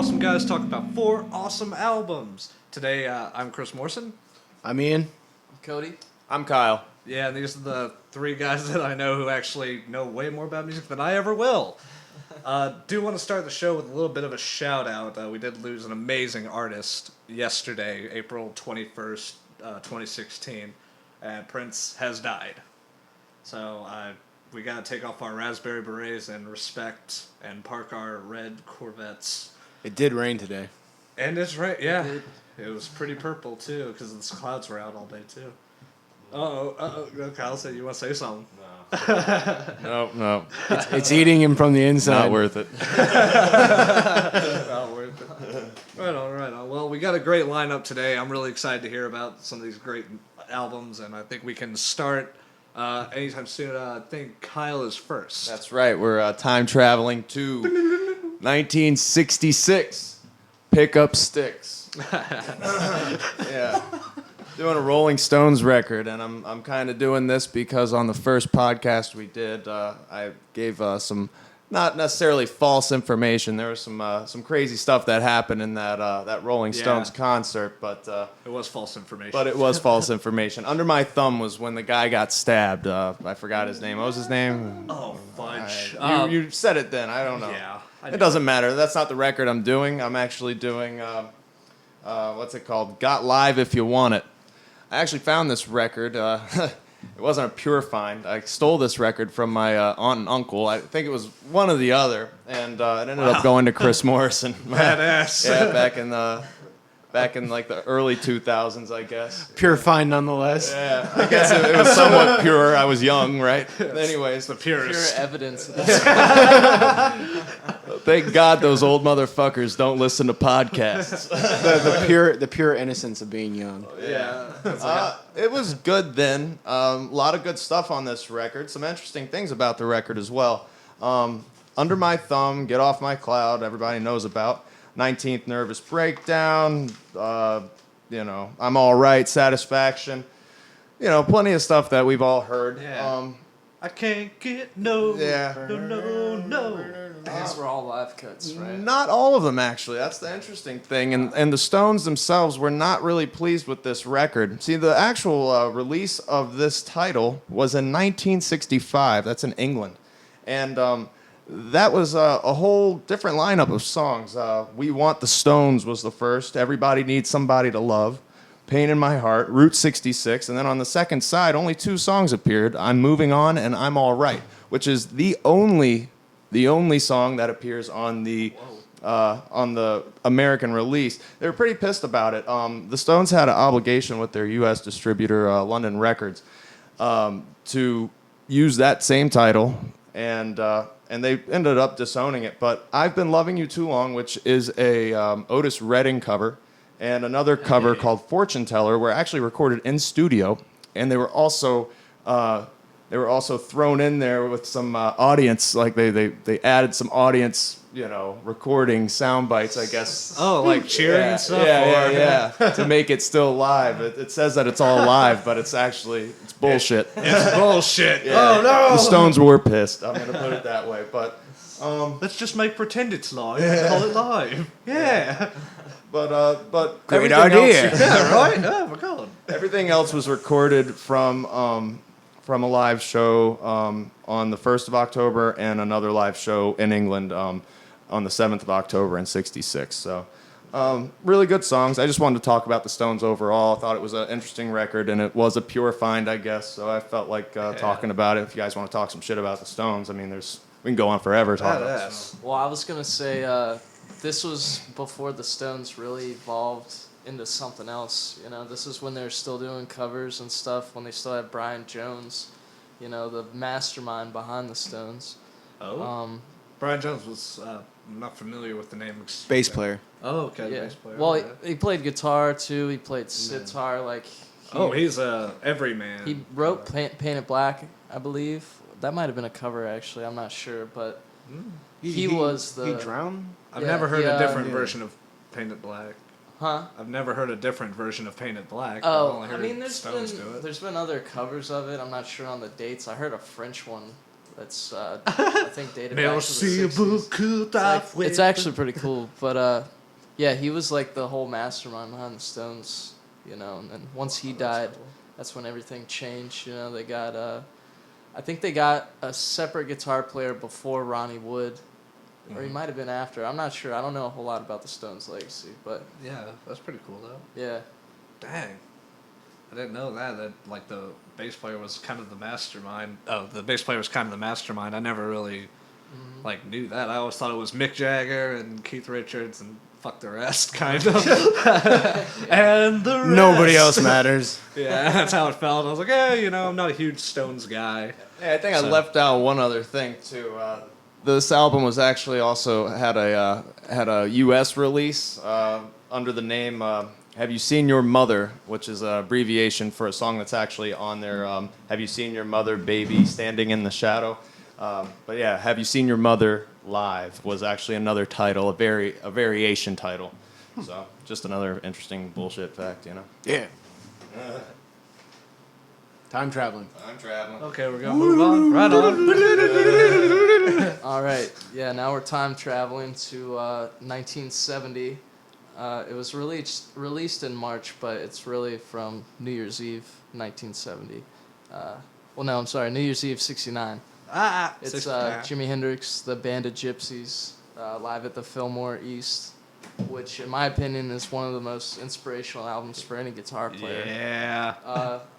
awesome guys talk about 4 awesome albums. Today, I'm Chris Morrison. I'm Ian. I'm Cody. I'm Kyle. Yeah, and these are the 3 guys that I know who actually know way more about music than I ever will. Do want to start the show with a little bit of a shout out. We did lose an amazing artist yesterday, April 21st, 2016, and Prince has died. So we got to take off our raspberry berets and respect and park our red Corvettes. It did rain today. And it's right, yeah. It was pretty purple too, because the clouds were out all day too. Kyle said you want to say something. No. It's eating him from the inside. Not worth it. Not worth it. Right on. Well, we got a great lineup today. I'm really excited to hear about some of these great albums, and I think we can start anytime soon. I think Kyle is first. That's right. We're time traveling to 1966. Pick up sticks. Yeah. Doing a Rolling Stones record, and I'm kind of doing this because on the first podcast we did, I gave some not necessarily false information. There was some crazy stuff that happened in that Rolling Stones concert, but it was false information. But it was false information. Under my thumb was when the guy got stabbed. I forgot his name. What was his name? Oh, fudge. You said it then. I don't know. Yeah. It doesn't matter. That's not the record I'm doing. I'm actually doing what's it called? Got Live If You Want It. I actually found this record. It wasn't a pure find. I stole this record from my aunt and uncle. I think it was one or the other, and it ended up going to Chris Morrison. Badass. Yeah, back in like the early 2000s, I guess. Pure find nonetheless. Yeah, I guess it was somewhat pure. I was young, right? Anyways, The purest. Pure evidence. thank God those old motherfuckers don't listen to podcasts. The pure innocence of being young. Yeah. It was good then. A lot of good stuff on this record. Some interesting things about the record as well. Under My Thumb, Get Off My Cloud, everybody knows about. 19th Nervous Breakdown, I'm All Right, Satisfaction. Plenty of stuff that we've all heard. Yeah. I can't get no. Yeah. No. These were all live cuts, right? Not all of them, actually. That's the interesting thing. And the Stones themselves were not really pleased with this record. See, the actual release of this title was in 1965. That's in England. And that was a whole different lineup of songs. We Want the Stones was the first. Everybody Needs Somebody to Love. Pain in My Heart, Route 66. And then on the second side, only 2 songs appeared. I'm Moving On and I'm All Right, which is the only song that appears on the American release. They were pretty pissed about it. The Stones had an obligation with their U.S. distributor, London Records, to use that same title, and they ended up disowning it. But I've Been Loving You Too Long, which is a Otis Redding cover, and another cover called Fortune Teller were actually recorded in studio, and they were also thrown in there with some audience, like they added some audience, recording sound bites, I guess. Oh, like cheering and stuff? Yeah, to make it still live. It says that it's all live, but it's bullshit. It's bullshit. Yeah. Oh, no. The Stones were pissed. I'm going to put it that way. But let's just pretend it's live and call it live. Yeah. But Great everything idea. else- Yeah, right? Oh, my God. Everything else was recorded from a live show on the 1st of October and another live show in England on the 7th of October in '66. So really good songs. I just wanted to talk about the Stones overall. I thought it was an interesting record, and it was a pure find, I guess. So I felt like talking about it. If you guys want to talk some shit about the Stones, I mean, we can go on forever talking about the Stones. Well, I was going to say this was before the Stones really evolved into something else. This is when they're still doing covers and stuff, when they still had Brian Jones, the mastermind behind the Stones. Oh. Brian Jones was not familiar with the name. Bass player. Oh, okay. Yeah. Bass player. Well, okay. he played guitar too. He played sitar. He's a everyman. He wrote Paint It Black, I believe. That might have been a cover, actually. I'm not sure, but he was the. He drowned. I've never heard a different yeah. version of Painted Black. Huh? I've never heard a different version of Painted Black. Oh, I've only heard Stones do it. there's been other covers of it. I'm not sure on the dates. I heard a French one that's I think dated back to the 60s. It's actually pretty cool, but Yeah, he was like the whole mastermind behind the Stones, you know. And then once he died, that's when everything changed. You know, they got I think they got a separate guitar player before Ronnie Wood, or he might have been after. I'm not sure. I don't know a whole lot about the Stones' legacy, but Yeah, that's pretty cool though. yeah. Dang. I didn't know that like the bass player was kind of the mastermind. Oh, the bass player was kind of the mastermind. I never really like knew that. I always thought it was Mick Jagger and Keith Richards and fuck the rest, kind of. And the rest. Nobody else matters. Yeah, that's how it felt. I was like, you know, I'm not a huge Stones guy. Yeah, I think I So- left out one other thing too. This album was actually also had a U.S. release under the name "Have You Seen Your Mother," which is an abbreviation for a song that's actually on there. Have you seen your mother, baby, standing in the shadow? But yeah, "Have You Seen Your Mother Live" was actually another title, a variation title. So just another interesting bullshit fact, you know. Yeah. Time traveling. I'm traveling. Okay, we're gonna move on. Right on. All right. Yeah, now we're time traveling to 1970. It was released in March, but it's really from New Year's Eve, 1970. Well, no, I'm sorry, New Year's Eve, 69. It's Jimi Hendrix, the Band of Gypsies, live at the Fillmore East, which, in my opinion, is one of the most inspirational albums for any guitar player. Yeah.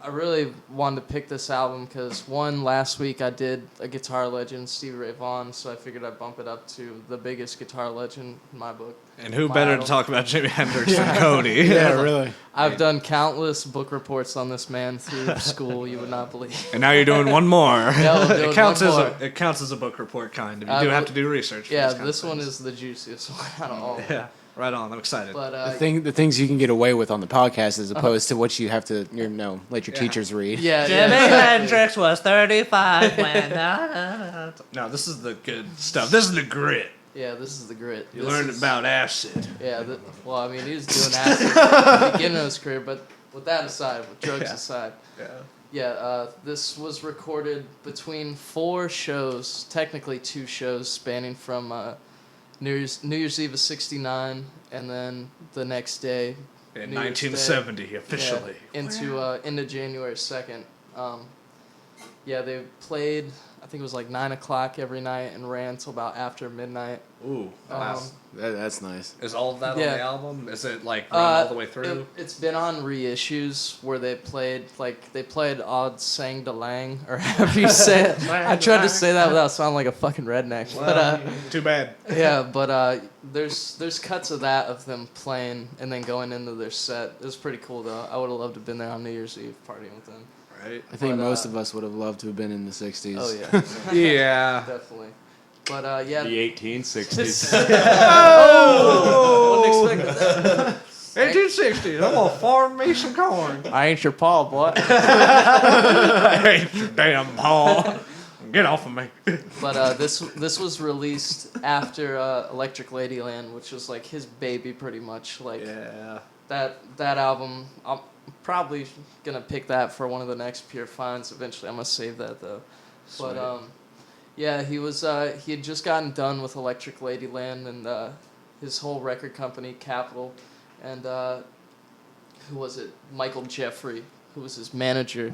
I really wanted to pick this album because, one, last week I did a guitar legend, Stevie Ray Vaughan, so I figured I'd bump it up to the biggest guitar legend in my book. And who My better idol. to talk about Jimi Hendrix than Cody? Yeah, really. I've done countless book reports on this man through school, you would not believe. And now you're doing one more. we're doing It counts one as more. it counts as a book report, kind of. You Uh, do but- have to do research. For Yeah, these kind of this one things. is the juiciest one out of all. Yeah, right on. I'm excited. But The things you can get away with on the podcast as opposed to what you have to, let your teachers read. yeah, Jimi yeah. Hendrix was 35 when. No, this is the good stuff. This is the grit. Yeah, this is the grit. You This learned is- about acid. Yeah, well, I mean, he was doing acid at the beginning of his career, but with that aside, with drugs Yeah. aside, Yeah. yeah, this was recorded between 4 shows, technically 2 shows, spanning from New Year's Eve of '69, and then the next day, In New Year's Day. 1970, officially. yeah, into January 2nd. Yeah, they played. I think it was like 9 o'clock every night and ran till about after midnight. Ooh. Um, That's nice. Is all of that yeah. on the album? Is it like run all the way through? It's been on reissues where they played Odd Sang de Lang, or however you say it. I tried to say that without sounding like a fucking redneck. But Too bad. yeah, but there's cuts of that of them playing and then going into their set. It was pretty cool though. I would have loved to have been there on New Year's Eve partying with them. Right? I think But, most of us would have loved to have been in the 60s. Oh yeah, Yeah. definitely. But yeah. The 1860s. Oh! Wasn't expecting that. 1860s. I'm gonna farm me some corn. I ain't your Paul, boy. I hate your damn Paul. Get off of me. But this was released after Electric Ladyland, which was like his baby, pretty much. Like Yeah. that album, I'm probably gonna pick that for one of the next Pure Finds. Eventually, I'm gonna save that though. Sweet. But yeah, he had just gotten done with Electric Ladyland and his whole record company, Capitol, and who was it? Michael Jeffrey, who was his manager.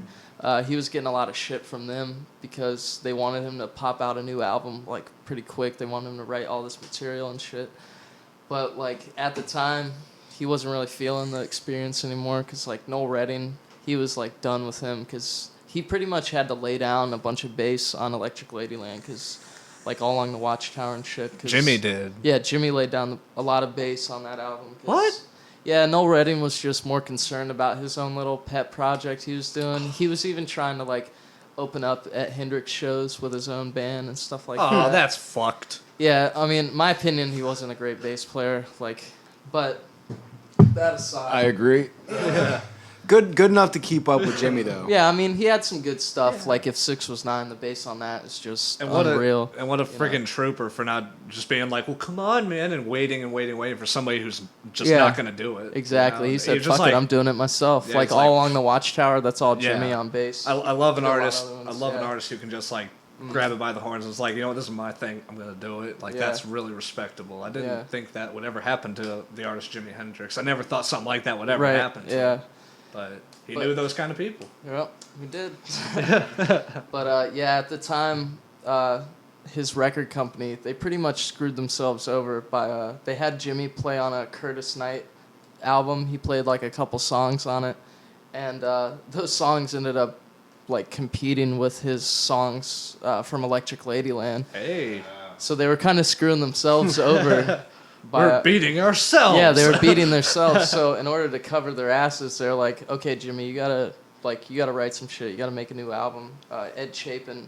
He was getting a lot of shit from them because they wanted him to pop out a new album like pretty quick. They wanted him to write all this material and shit. But like at the time, he wasn't really feeling the experience anymore because like Noel Redding, he was like done with him because he pretty much had to lay down a bunch of bass on Electric Ladyland because like all along the Watchtower and shit. 'Cause, Jimmy did. Yeah, Jimmy laid down a lot of bass on that album. 'Cause- What? Yeah, Noel Redding was just more concerned about his own little pet project he was doing. He was even trying to like open up at Hendrix shows with his own band and stuff like Oh, that. that's fucked. Yeah, I mean, my opinion, he wasn't a great bass player. Like, but that aside, I agree. Good enough to keep up with Jimmy, though. yeah, I mean, he had some good stuff. Like, if 6 was 9, the bass on that is just And what unreal. a know. friggin' trooper for not just being like, well, come on, man, and waiting for somebody who's just Yeah. not gonna do it. Exactly. You He know? said, You're just "Fuck it, I'm doing it myself." Yeah, like it's all like- along the Watchtower, that's all Jimmy Yeah. on bass. I love an Did a lot of artist. other I ones, love an yeah. artist who can just like grab it by the horns and was like, you know what, this is my thing. I'm gonna do it. Like Yeah. that's really respectable. I didn't think that would ever happen to the artist Jimi Hendrix. I never thought something like that would ever happen to him. But he knew those kind of people. Yep, we did. But at the time, his record company, they pretty much screwed themselves over by they had Jimmy play on a Curtis Knight album. He played like a couple songs on it, and those songs ended up like competing with his songs from Electric Ladyland. Hey, So they were kind of screwing themselves over. we're beating ourselves. Yeah, they were beating themselves. So in order to cover their asses, they're like, okay, Jimmy, you gotta write some shit. You gotta make a new album. Ed Chapin,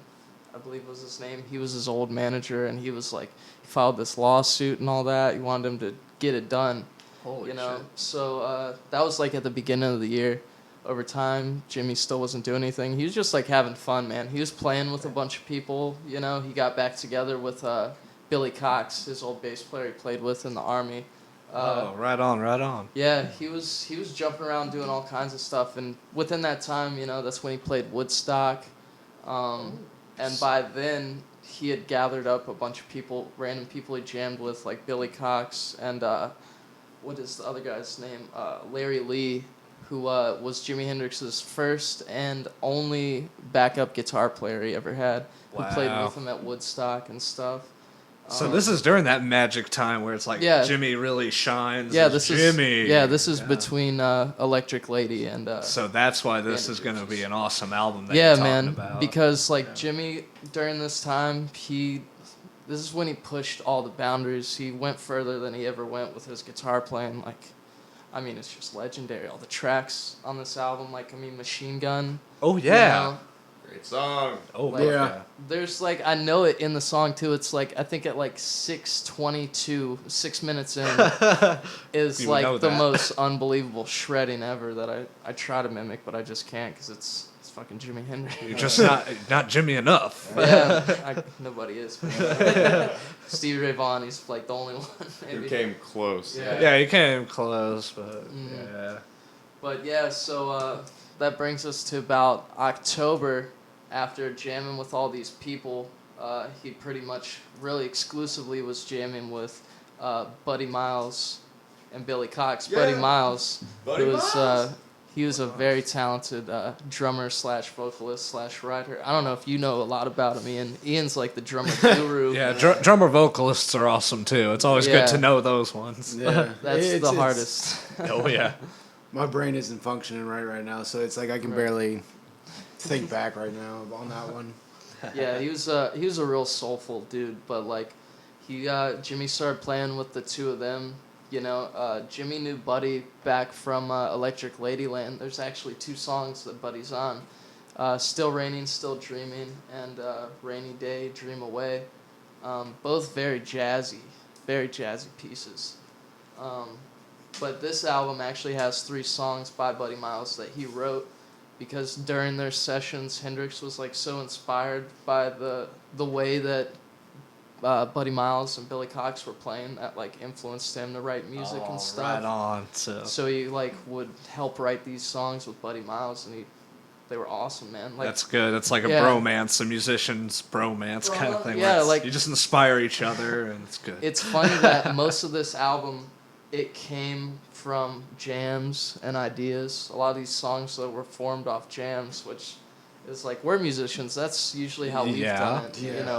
I believe was his name. He was his old manager, and he was like, he filed this lawsuit and all that. He wanted him to get it done. Holy shit. So that was like at the beginning of the year. Over time, Jimmy still wasn't doing anything. He was just like having fun, man. He was playing with a bunch of people. He got back together with Billy Cox, his old bass player he played with in the Army. Right on. Yeah, he was jumping around doing all kinds of stuff, and within that time, that's when he played Woodstock, and by then he had gathered up a bunch of people, random people he jammed with, like Billy Cox and what is the other guy's name? Larry Lee, who was Jimi Hendrix's first and only backup guitar player he ever had, who played with him at Woodstock and stuff. So this is during that magic time where it's like Jimmy really shines. Yeah, this is Jimmy. This is between Electric Lady and. So that's why this is going to be an awesome album that you're talking about. Because Jimmy during this time this is when he pushed all the boundaries. He went further than he ever went with his guitar playing. Like, I mean, it's just legendary. All the tracks on this album, Machine Gun. Oh yeah. Great song. Oh yeah. There's I know it in the song too. It's I think at 6:22, 6 minutes in, is the most unbelievable shredding ever that I try to mimic, but I just can't because it's fucking Jimi Hendrix. You're just not Jimmy enough. Yeah, nobody is. Stevie Ray Vaughan, he's the only one. Maybe. You came close. Yeah, you came close, but yeah. But yeah, so that brings us to about October. After jamming with all these people, he pretty much really exclusively was jamming with Buddy Miles and Billy Cox. Yeah. Buddy Miles, Buddy Miles. He was a very talented drummer / vocalist / writer. I don't know if you know a lot about him, Ian. Ian's the drummer guru. Yeah, drummer vocalists are awesome too. It's always good to know those ones. Yeah, That's the hardest. Oh yeah. My brain isn't functioning right now, so it's I can barely think back right now on that one. Yeah, he was a real soulful dude, but Jimmy started playing with the two of them. Jimmy knew Buddy back from Electric Ladyland. There's actually 2 songs that Buddy's on. Still Raining, Still Dreaming, and Rainy Day, Dream Away. Both very jazzy pieces. But this album actually has 3 songs by Buddy Miles that he wrote because during their sessions, Hendrix was so inspired by the way that Buddy Miles and Billy Cox were playing that influenced him to write music and stuff. Right on. So he would help write these songs with Buddy Miles, and they were awesome, man. That's good. It's like a bromance, a musician's bromance kind of thing. Yeah, you just inspire each other, and it's good. It's funny that most of this album, it came from jams and ideas. A lot of these songs that were formed off jams, which is we're musicians. That's usually how we've done it.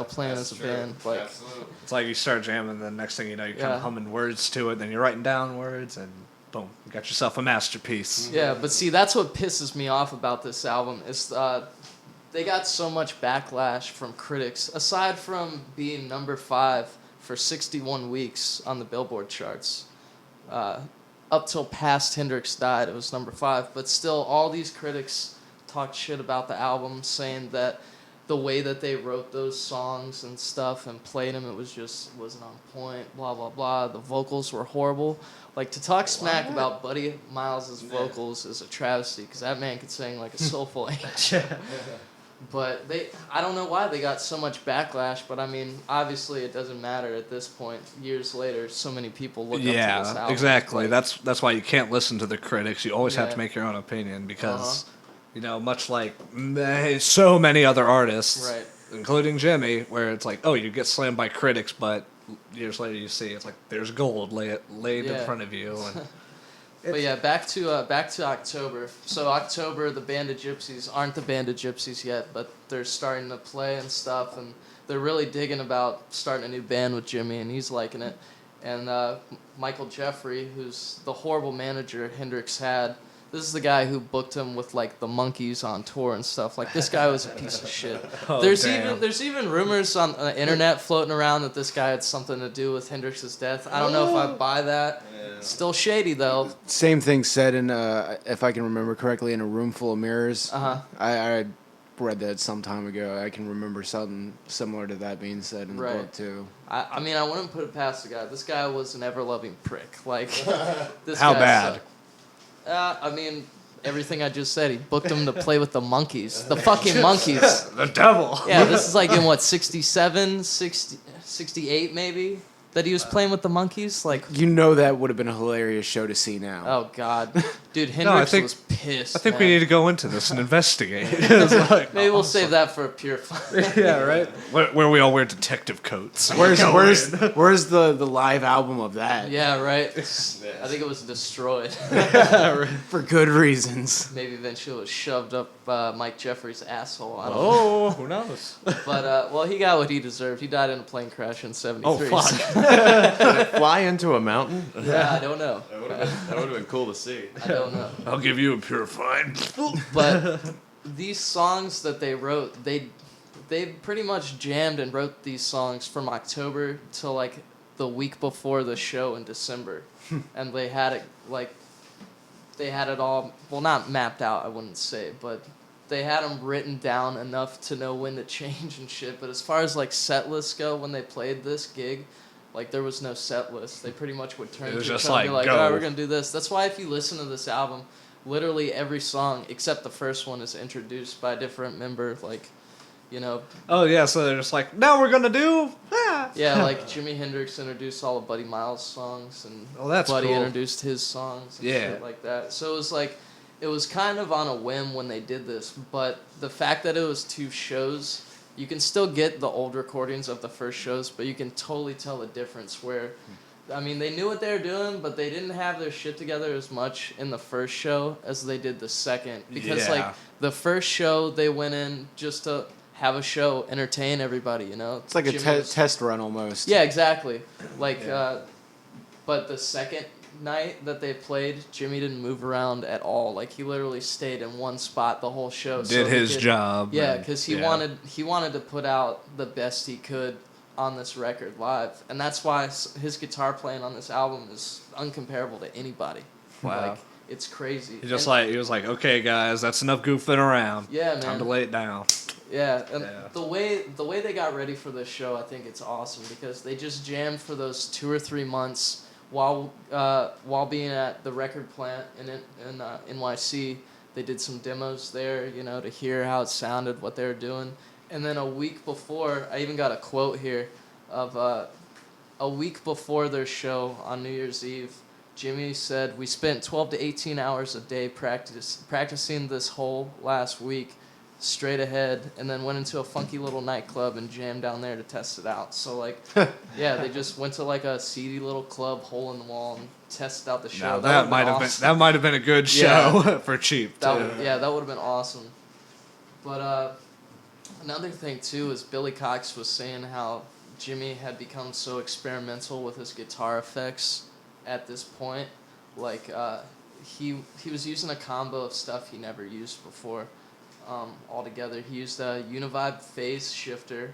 Playing as a band. It's like you start jamming, then next thing you know, you're kind of humming words to it. Then you're writing down words, and boom, you got yourself a masterpiece. Yeah, but see, that's what pisses me off about this album is they got so much backlash from critics. Aside from being number 5 for 61 weeks on the Billboard charts. Up till past Hendrix died, it was number 5. But still, all these critics talked shit about the album, saying that the way that they wrote those songs and stuff and played them, it wasn't on point, blah, blah, blah. The vocals were horrible. To talk smack about Buddy Miles' vocals is a travesty, because that man could sing like a soulful angel. But I don't know why they got so much backlash, but I mean, obviously it doesn't matter at this point. Years later, so many people look up to this album. Yeah, exactly. That's why you can't listen to the critics. You always have to make your own opinion because, much like so many other artists, right. including Jimmy, where it's like, oh, you get slammed by critics, but years later you see it's like there's gold laid in front of you. And but yeah, back to October. So October, the Band of Gypsies aren't the Band of Gypsies yet, but they're starting to play and stuff, and they're really digging about starting a new band with Jimmy, and he's liking it. And Michael Jeffrey, who's the horrible manager Hendrix had, this is the guy who booked him with like the Monkees on tour and stuff. Like this guy was a piece of shit. Oh, there's damn. even rumors on the internet floating around that this guy had something to do with Hendrix's death. I don't know if I buy that. Yeah. Still shady though. Same thing said in, if I can remember correctly, in A Room Full of Mirrors. I read that some time ago. I can remember something similar to that being said in the book too. I mean, I wouldn't put it past the guy. This guy was an ever-loving prick. Like, this How guy bad? sucked. I mean, everything I just said. He booked him to play with the Monkees. The fucking Monkees. The devil. Yeah, this is like in what, 67, 60, 68 maybe? That he was playing with the Monkees? Like, You know that would have been a hilarious show to see now. oh God. Dude, Hendrix think- was pissed. I think man. we need to go into this and investigate. It's like, Maybe we'll save that for a pure fun. yeah, right. Where we all wear detective coats. Where's the live album of that? Yeah, right? I think it was destroyed. For good reasons. Maybe eventually it was shoved up Mike Jeffrey's asshole. I don't know. Oh, who knows? But, well, he got what he deserved. He died in a plane crash in 73. Oh, fuck. so- Fly into a mountain? yeah, I don't know. That would have been cool to see. I don't know. I'll give you a purified. But these songs that they wrote, they pretty much jammed and wrote these songs from October till like the week before the show in December, and they had it all, well, not mapped out, I wouldn't say, but they had them written down enough to know when to change and shit. But as far as like set lists go, when they played this gig, like there was no set list. They pretty much would turn It to was each just other and be like, like, all right, go. we're gonna do this. That's why if you listen to this album, literally every song except the first one is introduced by a different member, like, you know. Oh yeah, so they're just like, now we're gonna do. Ah. Yeah, like Jimi Hendrix introduced all of Buddy Miles' songs, and Oh, that's Buddy cool. introduced his songs and Yeah. shit like that. So it was like, it was kind of on a whim when they did this, but the fact that it was 2 shows, you can still get the old recordings of the first shows, but you can totally tell the difference where, I mean, they knew what they were doing, but they didn't have their shit together as much in the first show as they did the second. Because, Yeah. like, the first show, they went in just to have a show, entertain everybody, you know? It's like a Jimmy was- test run almost. Yeah, exactly. Like, but the second night that they played, Jimmy didn't move around at all. Like, he literally stayed in one spot the whole show. Did he his could- job. Yeah, and- because he yeah. wanted to put out the best he could on this record live, and that's why his guitar playing on this album is uncomparable to anybody. Wow. Like, it's crazy. He just And- he was like, okay, guys, that's enough goofing around. Yeah, man. Time to lay it down. Yeah, and Yeah. the way they got ready for this show, I think it's awesome because they just jammed for those 2 or 3 months while being at the record plant in NYC. They did some demos there, you know, to hear how it sounded, what they were doing. And then a week before, I even got a quote here of a week before their show on New Year's Eve, Jimmy said, "We spent 12 to 18 hours a day practicing this whole last week, straight ahead, and then went into a funky little nightclub and jammed down there to test it out." So, like, yeah, they just went to, like, a seedy little club, hole in the wall, and tested out the show. Now That that would've might have awesome. been that might have been a good Yeah. show for cheap. That too. would, yeah, that would have been awesome. But another thing too is Billy Cox was saying how Jimmy had become so experimental with his guitar effects at this point. Like he was using a combo of stuff he never used before. Altogether, he used a Univibe phase shifter,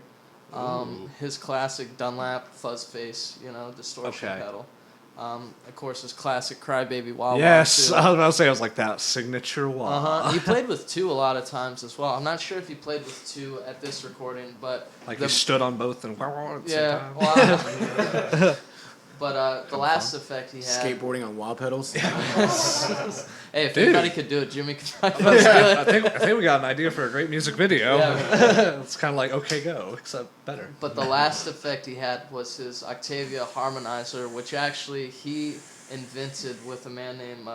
his classic Dunlap fuzz face, you know, distortion Okay. pedal. Of course, his classic Crybaby Wah Wah. Yes, too. I was about to say I was like that signature wah. He played with 2 a lot of times as well. I'm not sure if he played with 2 at this recording, but Like the, he stood on both and wah wah at the same yeah. time. Well, I don't know. But the last effect he had. Skateboarding on wah pedals. Hey, if Dude. anybody could do it, Jimmy could probably do it. I think we got an idea for a great music video. Yeah. It's kind of like OK Go, except better. But the last effect he had was his Octavia harmonizer, which actually he invented with a man named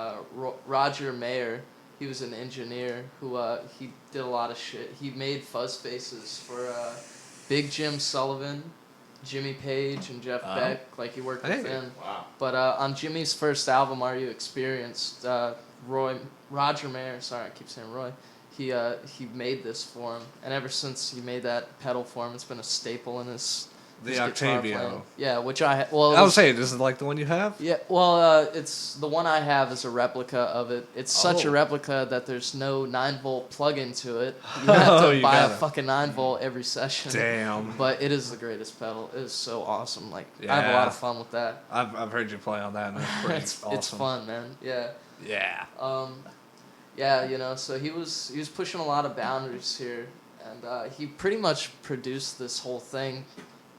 Roger Mayer, He was an engineer who he did a lot of shit. He made fuzz faces for Big Jim Sullivan, Jimmy Page, and Jeff Beck. Like he worked with them. Wow. But on Jimmy's first album, Are You Experienced? Roger Mayer, sorry, I keep saying Roy. He made this for him, and ever since he made that pedal for him, it's been a staple in his guitar Octavio. playing. Yeah, which I was saying, is it like the one you have? Yeah, well, it's the one I have is a replica of it. It's such a replica that there's no 9-volt plug into it. You have to buy a fucking 9-volt every session. Damn. But it is the greatest pedal. It is so awesome. Like I have a lot of fun with that. I've heard you play on that, and it's pretty awesome. It's fun, man. Yeah. Yeah. Yeah, you know, so he was pushing a lot of boundaries here, and he pretty much produced this whole thing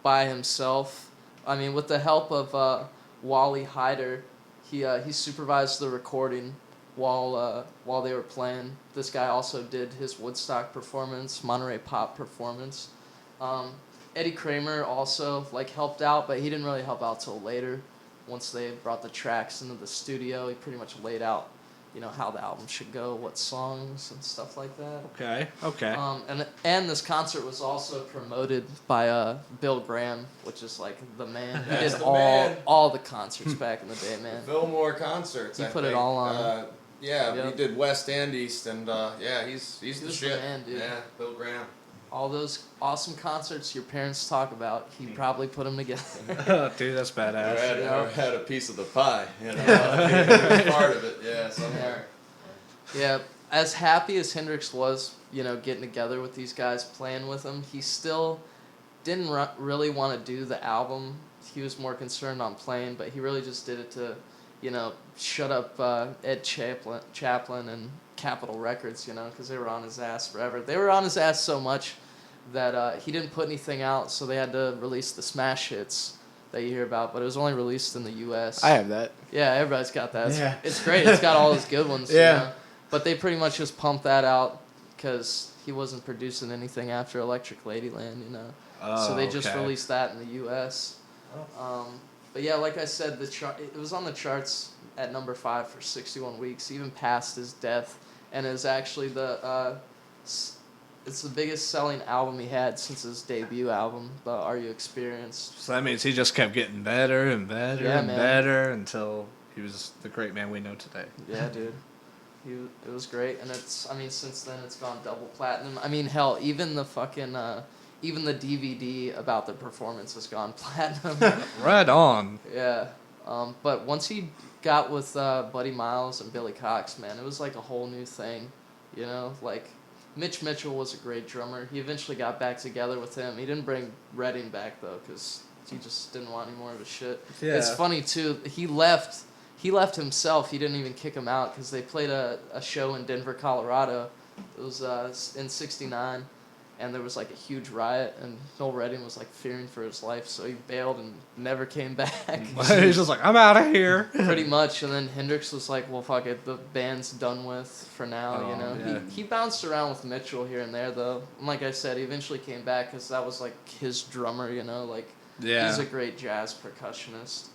by himself. I mean, with the help of Wally Hyder, he supervised the recording while they were playing. This guy also did his Woodstock performance, Monterey Pop performance. Eddie Kramer also like helped out, but he didn't really help out till later. Once they brought the tracks into the studio, he pretty much laid out, you know, how the album should go, what songs and stuff like that. Okay. And this concert was also promoted by Bill Graham, which is like the man. He did all the concerts back in the day, man. Fillmore concerts. He put it all on. He did West and East, and he's the shit. The man, dude. Yeah, Bill Graham. All those awesome concerts your parents talk about, he probably put them together. Dude, that's badass. I had a piece of the pie, you know, part of it, somewhere. Yeah, as happy as Hendrix was, you know, getting together with these guys, playing with them, he still didn't really want to do the album. He was more concerned on playing, but he really just did it to, you know, shut up Ed Chaplin and Capitol Records, you know, because they were on his ass forever. They were on his ass so much that he didn't put anything out, so they had to release the smash hits that you hear about, but it was only released in the U.S. I have that. Yeah, everybody's got that. Yeah. It's great. It's got all those good ones. Yeah. You know? But they pretty much just pumped that out because he wasn't producing anything after Electric Ladyland, you know. So they just released that in the U.S. But yeah, like I said, it was on the charts at number 5 for 61 weeks, even past his death, and is actually it's the biggest selling album he had since his debut album, the Are You Experienced? So that means he just kept getting better and better better until he was the great man we know today. Yeah, dude. It was great, and since then it's gone double platinum. I mean, hell, even the fucking even the DVD about the performance has gone platinum. Right on. Yeah. But once he got with Buddy Miles and Billy Cox, man, it was like a whole new thing. You know, like Mitch Mitchell was a great drummer. He eventually got back together with him. He didn't bring Redding back though, because he just didn't want any more of his shit. Yeah. It's funny too. He left himself. He didn't even kick him out because they played a show in Denver, Colorado. It was in '69. And there was like a huge riot, and Noel Redding was like fearing for his life, so he bailed and never came back. He's just like, I'm out of here. Pretty much, and then Hendrix was like, well, fuck it, the band's done with for now, you know. Yeah. He bounced around with Mitchell here and there, though. And like I said, he eventually came back because that was like his drummer, you know, like he's a great jazz percussionist.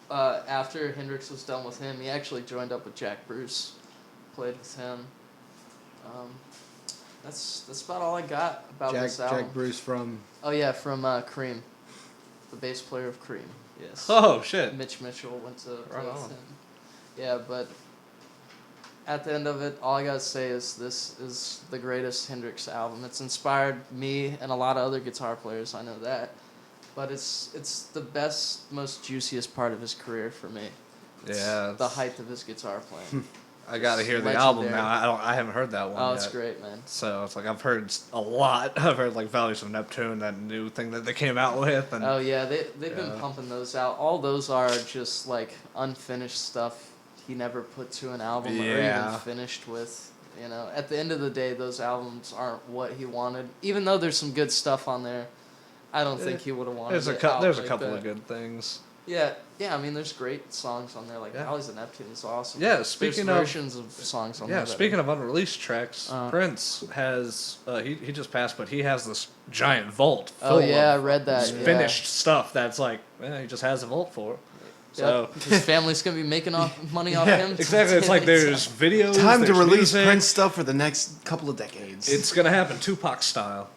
After Hendrix was done with him, he actually joined up with Jack Bruce, played with him. That's about all I got about this album. Jack Bruce from... Oh, yeah, from Cream. The bass player of Cream, yes. Oh, shit. Mitch Mitchell went to play with him. Yeah, but at the end of it, all I gotta say is this is the greatest Hendrix album. It's inspired me and a lot of other guitar players, I know that. But it's the best, most juiciest part of his career for me. It's the height of his guitar playing. I gotta hear the album now. I haven't heard that one yet. Oh, it's great, man. So it's like I've heard a lot. I've heard like Valleys of Neptune, that new thing that they came out with. And, oh yeah, they've been pumping those out. All those are just like unfinished stuff he never put to an album or even finished with. You know, at the end of the day, those albums aren't what he wanted. Even though there's some good stuff on there, I don't think he would have wanted. There's a couple of good things. Yeah, I mean, there's great songs on there, like Valleys of Neptune is awesome. Yeah, there's versions of songs on there. Yeah, speaking of unreleased tracks, Prince has, he just passed, but he has this giant vault full I read that. Finished stuff that's like, he just has a vault for. So his family's gonna be making money off him. exactly. It's like there's videos. Time to there's release music. Prince stuff for the next couple of decades. It's gonna happen Tupac style,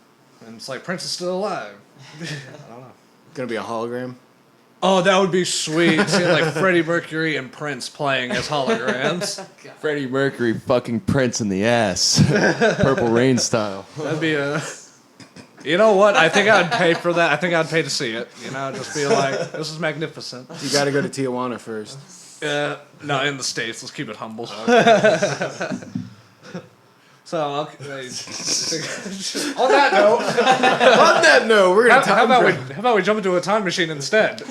and it's like Prince is still alive. I don't know. gonna be a hologram. Oh, that would be sweet. See, like Freddie Mercury and Prince playing as holograms. Freddie Mercury fucking Prince in the ass. Purple Rain style. That'd be a. You know what? I think I'd pay for that. I think I'd pay to see it. You know, just be like, this is magnificent. You got to go to Tijuana first. No, in the States. Let's keep it humble. So, on that note, On that note, we're gonna how about we jump into a time machine instead?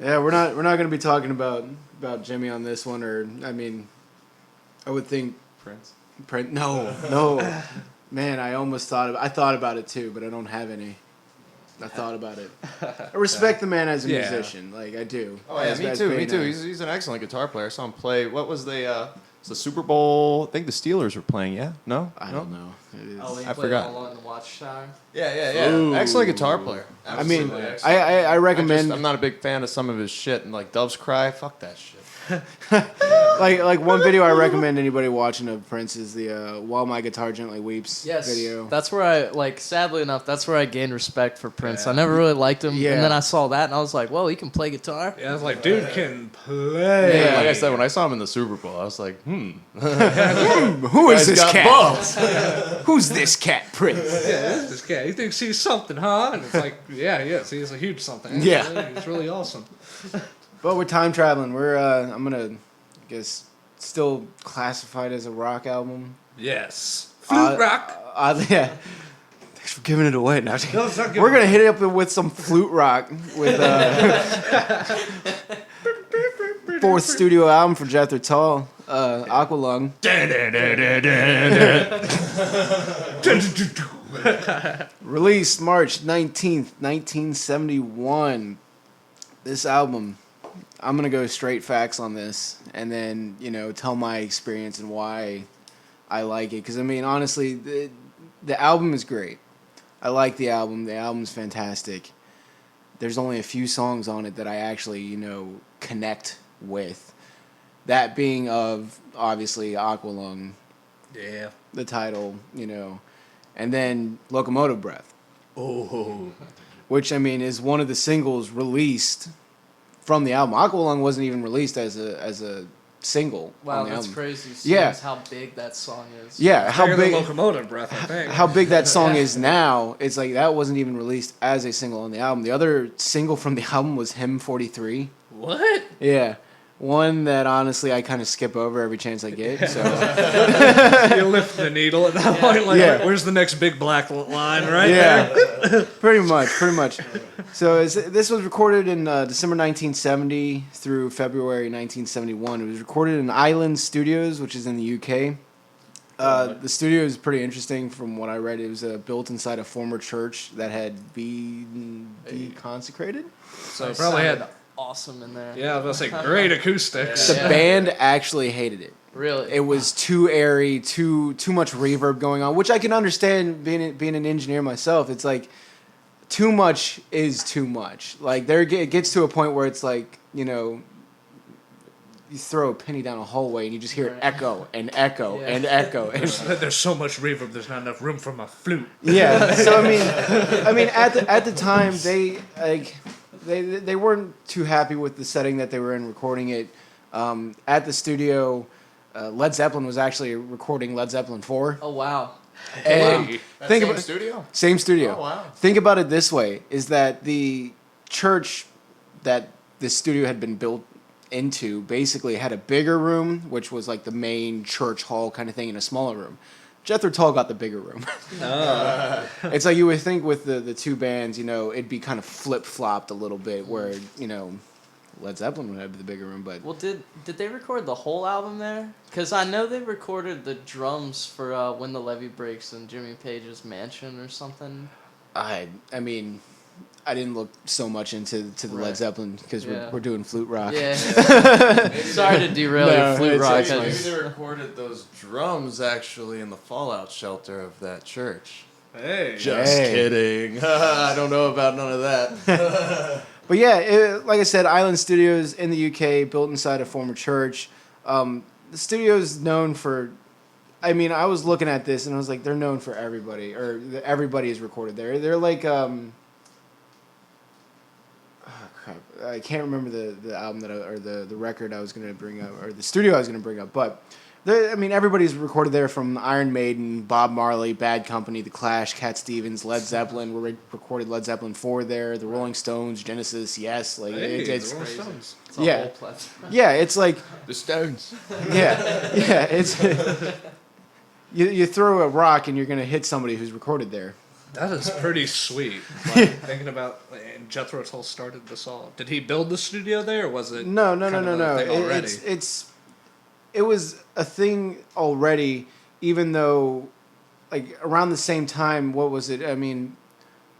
Yeah, we're not gonna be talking about Jimmy on this one, or I mean, I would think Prince. No, man, I thought about it too, but I don't have any. I thought about it. I respect the man as a musician, like I do. Oh yeah, me too. He's an excellent guitar player. I saw him play. What was the Super Bowl? I think the Steelers were playing. Yeah, no, I don't know. Oh, he I played forgot. all along the Watchtower. Yeah. Ooh. Excellent guitar player. I mean, Absolutely excellent. I recommend I'm not a big fan of some of his shit, and like Doves Cry. Fuck that shit. like one video I recommend anybody watching of Prince is the "While My Guitar Gently Weeps" video. That's where I sadly enough, that's where I gained respect for Prince. Yeah. I never really liked him, Yeah. and then I saw that, and I was like, "Whoa, he can play guitar." Yeah, I was like, dude can play. Yeah. Like I said, when I saw him in the Super Bowl, I was like, Who is this got cat? balls. Who's this cat, Prince? Yeah, this guy. He thinks he's something, huh? And it's like, yeah, he is. He's a huge something. Yeah. He's really awesome. But we're time traveling. We're I'm gonna, I guess, still classified as a rock album. Yes. Flute rock. Yeah. Thanks for giving it away. Now No, it's not we're gonna hit it up with some flute rock with fourth studio album for Jethro Tull, Aqualung. Released March 19th, 1971. This album, I'm going to go straight facts on this and then, tell my experience and why I like it. Because, I mean, honestly, the album is great. I like the album. The album's fantastic. There's only a few songs on it that I actually, connect with. That being of, obviously, Aqualung. Yeah. The title, and then Locomotive Breath. Oh. Which, I mean, is one of the singles released from the album. Aqualung wasn't even released as a single Wow, on the that's album. crazy. Yeah. How big that song is. Yeah, how Bigger than big Locomotive Breath, I think. how big that song is now, it's like that wasn't even released as a single on the album. The other single from the album was Hymn 43. What? Yeah. One that honestly I kind of skip over every chance I get. So You lift the needle at that point. Like, Yeah. where's the next big black line right yeah, there? pretty much. So this was recorded in December 1970 through February 1971. It was recorded in Island Studios, which is in the UK. The studio is pretty interesting from what I read. It was built inside a former church that had been deconsecrated. So it probably had- sounded awesome in there. Yeah, I was going to say, great acoustics. The band actually hated it. Really? It was too airy, too much reverb going on, which I can understand being an engineer myself. It's like too much is too much. Like it gets to a point where it's like, you throw a penny down a hallway and you just hear it echo and echo and echo. And There's so much reverb, there's not enough room for my flute. yeah. So I mean at the time they weren't too happy with the setting that they were in recording it. At the studio, Led Zeppelin was actually recording Led Zeppelin 4. Oh wow. And Hey. think about studio. same studio. Oh, wow. Think about it this way: is that the church that this studio had been built into basically had a bigger room, which was like the main church hall kind of thing, and a smaller room. Jethro Tull got the bigger room. It's like you would think with the two bands, it'd be kind of flip-flopped a little bit, where, Led Zeppelin would have the bigger room, but... Well, did they record the whole album there? Because I know they recorded the drums for When the Levee Breaks in Jimmy Page's mansion or something. I mean, I didn't look so much into the Right. Led Zeppelin, because Yeah. we're doing flute rock. Yeah. Sorry to derail No, your flute it's rock. actually- Maybe they recorded those drums actually in the fallout shelter of that church. Hey. Just Hey. kidding. I don't know about none of that. But yeah, like I said, Island Studios in the UK, built inside a former church. The studio is known for. I mean, I was looking at this and I was like, they're known for everybody, or everybody is recorded there. They're like, oh crap, I can't remember the album or the record I was going to bring up, or the studio I was going to bring up, but I mean, everybody's recorded there, from Iron Maiden, Bob Marley, Bad Company, The Clash, Cat Stevens, Led Zeppelin. We recorded Led Zeppelin 4 there, the Rolling Stones, Genesis, yes, like it's the Rolling Stones. It's a yeah. whole plethora. Yeah, it's like The Stones. yeah, it's you throw a rock and you're gonna hit somebody who's recorded there. That is pretty sweet. Like, thinking about, and Jethro Tull started this all. Did he build the studio there, or was it? No. kind of a thing already? It was a thing already, even though, like, around the same time. What was it? I mean,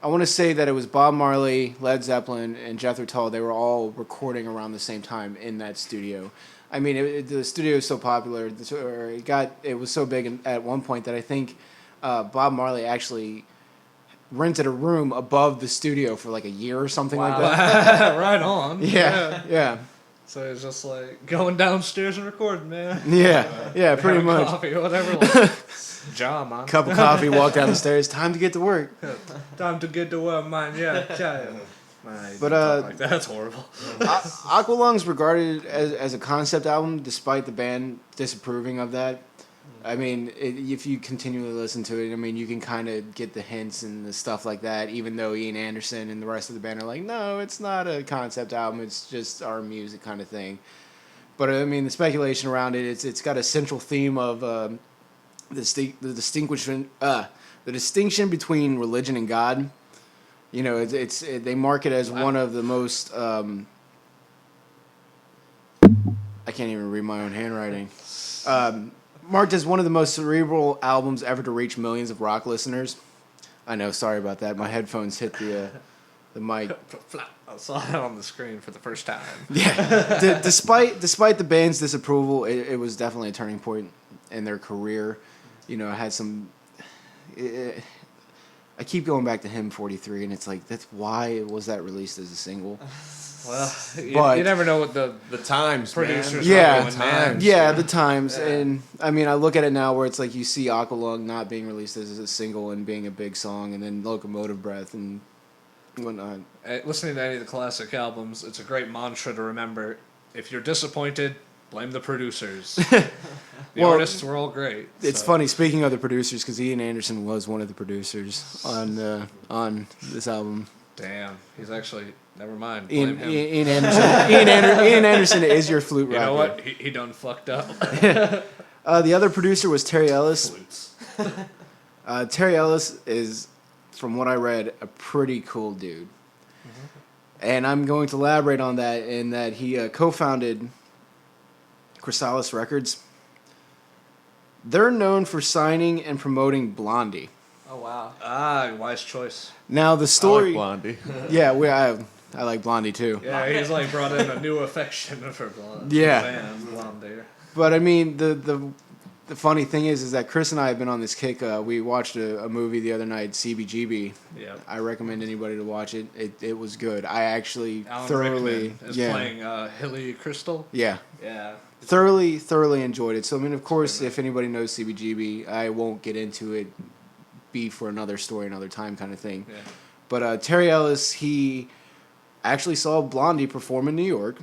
I want to say that it was Bob Marley, Led Zeppelin, and Jethro Tull. They were all recording around the same time in that studio. I mean, the studio is so popular, or it was so big at one point that I think Bob Marley actually rented a room above the studio for like a year or something like that. Right on. Yeah. So it's just like going downstairs and recording, man. Yeah, pretty Having much. Coffee or whatever. Like, John, man. Cup of coffee, walk down the stairs, time to get to work. Time to get to work, man. Yeah. But, like that's horrible. Aqualung's regarded as a concept album, despite the band disapproving of that. I mean, if you continually listen to it, I mean, you can kind of get the hints and the stuff like that, even though Ian Anderson and the rest of the band are like, no, it's not a concept album, it's just our music kind of thing. But, I mean, the speculation around it, it's got a central theme of the distinction between religion and God. You know, they mark it as one of the most. I can't even read my own handwriting. Marked as one of the most cerebral albums ever to reach millions of rock listeners. I know, sorry about that. My headphones hit the mic. I saw that on the screen for the first time. Yeah. Despite the band's disapproval, it was definitely a turning point in their career. You know, it had some. I keep going back to Hymn 43, and it's like, that's why was that released as a single? Well, But- you never know what the times, producers Yeah. are doing, man. Times. Yeah, the times. And I mean, I look at it now where it's like you see Aqualung not being released as a single and being a big song, and then Locomotive Breath and whatnot. Listening to any of the classic albums, it's a great mantra to remember. If you're disappointed, blame the producers. The Well, artists were all great. It's so. funny, speaking of the producers, because Ian Anderson was one of the producers on this album. Damn, he's actually. Never mind. Ian, Blame him. Ian Anderson. Ian Anderson is your flute You rocker. know what? He done fucked up. The other producer was Terry Ellis. Flutes. Terry Ellis is, from what I read, a pretty cool dude. And I'm going to elaborate on that in that he co-founded Chrysalis Records. They're known for signing and promoting Blondie. Oh wow. Wise choice. Now the I story, like Blondie. yeah, I like Blondie too. Yeah, he's like brought in a new affection for Blonde. Yeah. Fans, Blondie. But I mean, the funny thing is that Chris and I have been on this kick. We watched a movie the other night, CBGB. Yeah. I recommend anybody to watch it. It was good. I actually Alan thoroughly, Rickman is yeah, playing Hilly Crystal. yeah, Yeah. thoroughly enjoyed it. So I mean, of course, if anybody knows CBGB, I won't get into it. Be for another story, another time, kind of thing. Yeah. But Terry Ellis, he actually saw Blondie perform in New York,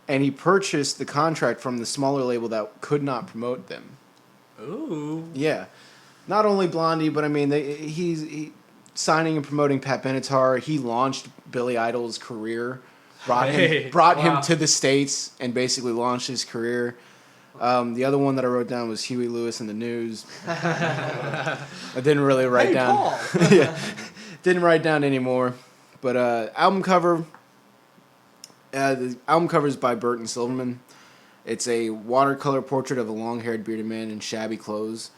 and he purchased the contract from the smaller label that could not promote them. Ooh. Yeah, not only Blondie, but I mean, he's signing and promoting Pat Benatar. He launched Billy Idol's career, brought him Wow. to the States, and basically launched his career. The other one that I wrote down was Huey Lewis and the News. I didn't really write down. Paul. Yeah, didn't write down anymore. But album cover. The album cover is by Burton Silverman. It's a watercolor portrait of a long-haired bearded man in shabby clothes,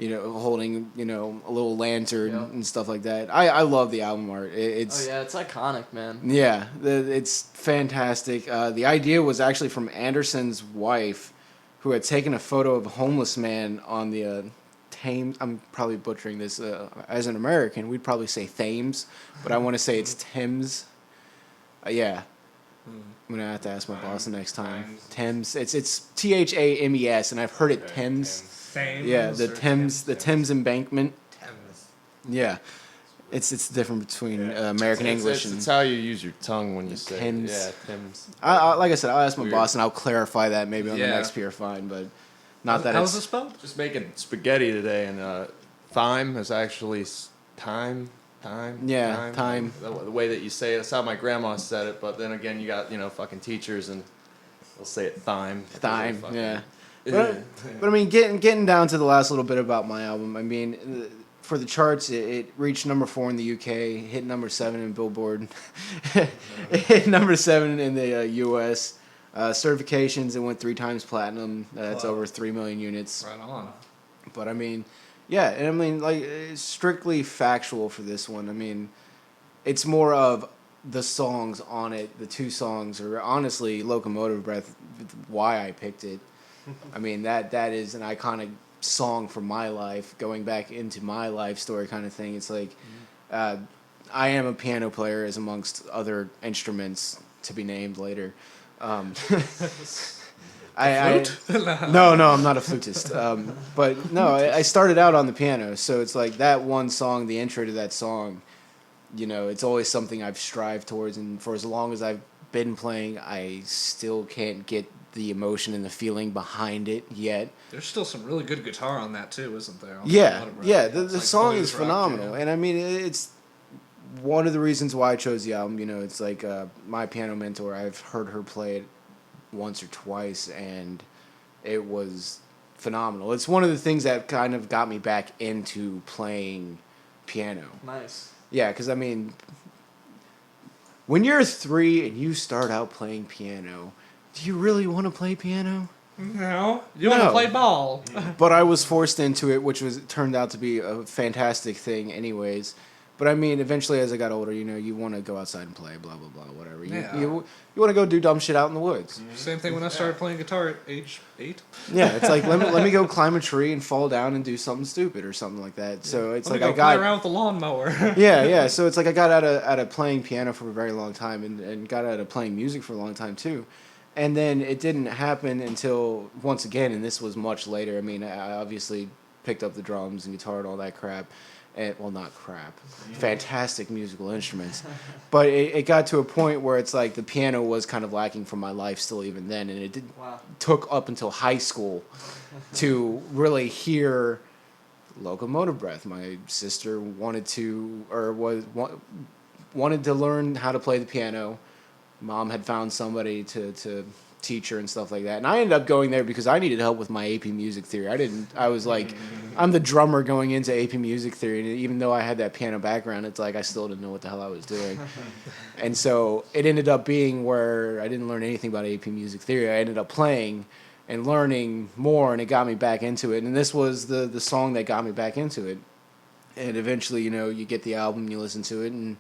holding a little lantern Yep. and stuff like that. I love the album art. It's Oh yeah, it's iconic, man. yeah, it's fantastic. The idea was actually from Anderson's wife, who had taken a photo of a homeless man on the Thames. I'm probably butchering this. As an American, we'd probably say Thames, but I want to say it's Thames. Yeah. I'm gonna have to ask my boss the next time. Thames. It's Thames, and I've heard it Thames. Thames. Yeah, the or Thames embankment. Thames. Yeah, it's different between American English It's and. how you use your tongue when you say Thames. it. Yeah, Thames. Like I said, I'll ask my Weird. boss and I'll clarify that maybe on the Yeah. next Pure Fine, but not that How's it's. it spelled? Just making spaghetti today, and thyme is actually thyme. Yeah, thyme. The way that you say it, that's how my grandma said it. But then again, you got fucking teachers, and they'll say it thyme. Thyme, yeah. Yeah. But I mean, getting down to the last little bit about my album. I mean, for the charts, it reached number 4 in the UK, hit number 7 in Billboard, it hit number 7 in the US. Certifications, it went 3 times platinum. That's Wow. over 3 million units. Right on. But I mean, yeah, and I mean, like, it's strictly factual for this one. I mean, it's more of the songs on it. The 2 songs are honestly Locomotive Breath, why I picked it. I mean, that is an iconic song from my life, going back into my life story kind of thing. It's like, I am a piano player, as amongst other instruments to be named later. No, I'm not a flutist. But no, I started out on the piano, so it's like that one song, the intro to that song, it's always something I've strived towards, and for as long as I've been playing, I still can't get the emotion and the feeling behind it yet. There's still some really good guitar on that too, isn't there? On Yeah, Blood and Breath? yeah, It's the like song blues is rock, phenomenal, yeah. and I mean, it's one of the reasons why I chose the album. It's like my piano mentor, I've heard her play it once or twice, and it was phenomenal. It's one of the things that kind of got me back into playing piano. Nice. Yeah, because I mean, when you're 3 and you start out playing piano, do you really want to play piano? No. You want to No. play ball. But I was forced into it, which turned out to be a fantastic thing anyways. But I mean, eventually as I got older, you want to go outside and play, blah, blah, blah, whatever. Yeah. You want to go do dumb shit out in the woods. Same thing when I started playing guitar at age 8. Yeah, it's like, let me go climb a tree and fall down and do something stupid or something like that. So it's Let me like go play around with the lawnmower. Yeah. So it's like I got out of playing piano for a very long time and got out of playing music for a long time too. And then it didn't happen until, once again, and this was much later. I mean, I obviously picked up the drums and guitar and all that crap. And, well, not crap. Fantastic musical instruments. But it got to a point where it's like the piano was kind of lacking from my life still even then. And it took up until high school to really hear Locomotive Breath. My sister wanted to learn how to play the piano. Mom had found somebody to teach her and stuff like that. And I ended up going there because I needed help with my AP music theory. I was like, I'm the drummer going into AP music theory. And even though I had that piano background, it's like I still didn't know what the hell I was doing. And so it ended up being where I didn't learn anything about AP music theory. I ended up playing and learning more, and it got me back into it. And this was the song that got me back into it. And eventually, you get the album, you listen to it, and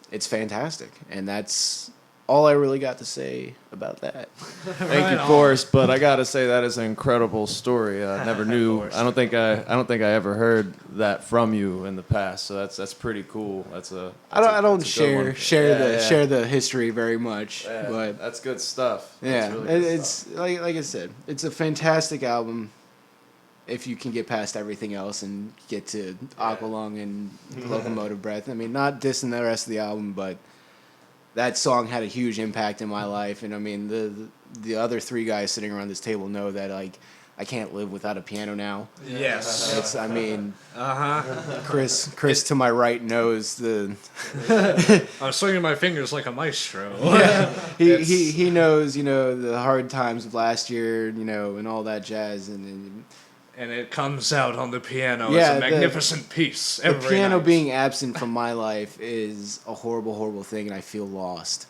it's fantastic. And that's all I really got to say about that. Thank you, Forrest. But I gotta say that is an incredible story. I never knew. I don't think I ever heard that from you in the past. So that's pretty cool. I don't that's a good one. share the history very much, Yeah, but that's good stuff. yeah, That's really good it's stuff. like I said, it's a fantastic album. If you can get past everything else and get to Aqualung and Locomotive Breath. I mean, not dissing the rest of the album, but that song had a huge impact in my life. And I mean, the other 3 guys sitting around this table know that, like, I can't live without a piano now. Yes. I mean, Uh-huh. Chris to my right knows the. I was swinging my fingers like a maestro. He knows, the hard times of last year, and all that jazz, and And it comes out on the piano Yeah, as a magnificent piece the every piano night. being absent from my life is a horrible, horrible thing, and I feel lost.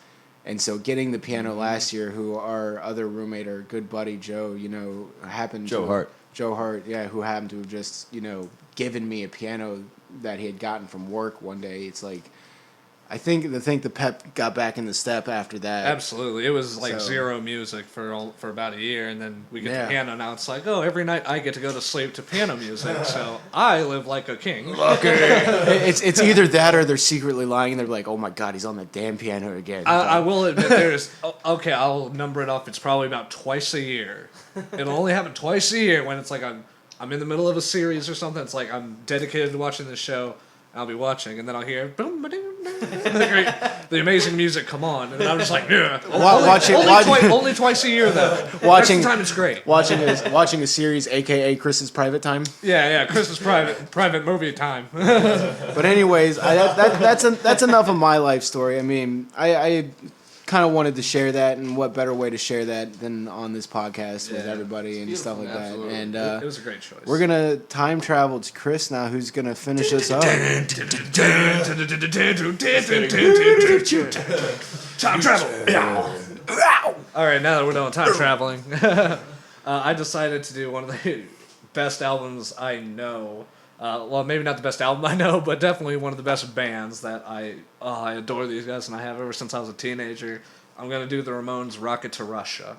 And so getting the piano last year, who our other roommate, our good buddy Joe, happened Joe to... Hart. Joe Hart, yeah, who happened to have just, given me a piano that he had gotten from work one day. It's like, I think the pep got back in the step after that. Absolutely, it was like So- zero music for about a year, and then we get Yeah. to piano. Now it's like, oh, every night I get to go to sleep to piano music, so I live like a king. It's either that or they're secretly lying and they're like, oh my god, he's on the damn piano again. I will admit there's okay. I'll number it off. It's probably about twice a year. It'll only happen twice a year when it's like I'm in the middle of a series or something. It's like I'm dedicated to watching this show. I'll be watching, and then I'll hear boom, ba-doom, the amazing music come on, and I'm just like, yeah. Only twice a year though. Watching- Rest of the time it's great. watching a series, aka Chris's private time. Yeah, Christmas private movie time. But anyways, that's enough of my life story. I mean, I kind of wanted to share that, and what better way to share that than on this podcast with Yeah. everybody and stuff like that. Absolutely. And It was a great choice. we're gonna time travel to Chris now, who's gonna finish us up. Time travel. All right, now that we're done with time traveling, I decided to do one of the best albums I know. Well, maybe not the best album I know, but definitely one of the best bands that I adore these guys, and I have ever since I was a teenager. I'm gonna do the Ramones' "Rocket to Russia."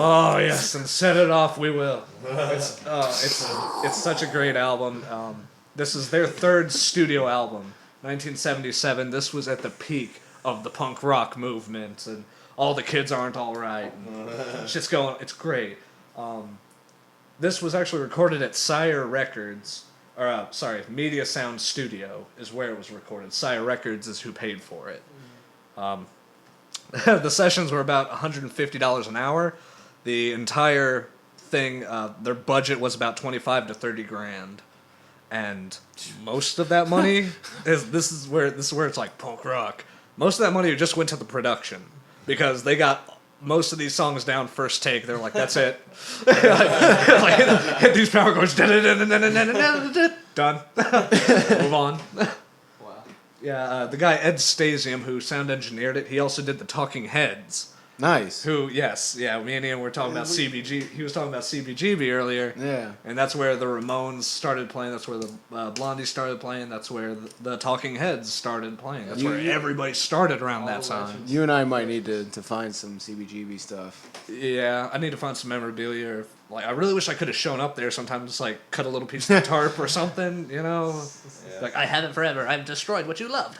Oh yes, and set it off we will. It's such a great album. This is their third studio album, 1977. This was at the peak of the punk rock movement, and all the kids aren't all right. And shit's going. It's great. This was actually recorded at Sire Records, Media Sound Studio is where it was recorded. Sire Records is who paid for it. The sessions were about $150 an hour. The entire thing, their budget was about 25 to 30 grand, and most of that money this is where it's like punk rock. Most of that money just went to the production because they got most of these songs down first take. They're like, that's it. Hit these power chords. Done. Move on. Wow. Yeah, the guy Ed Stasium, who sound engineered it, he also did the Talking Heads. Nice. Who, yes, yeah, me and Ian were talking about CBG. He was talking about CBGB earlier. Yeah. And that's where the Ramones started playing. That's where the Blondie started playing. That's where the Talking Heads started playing. That's where everybody started around that time. You and I might need to find some CBGB stuff. Yeah, I need to find some memorabilia. Like, I really wish I could have shown up there sometime, just like cut a little piece of the tarp or something, you know? Yeah. Like, I have it forever. I've destroyed what you loved.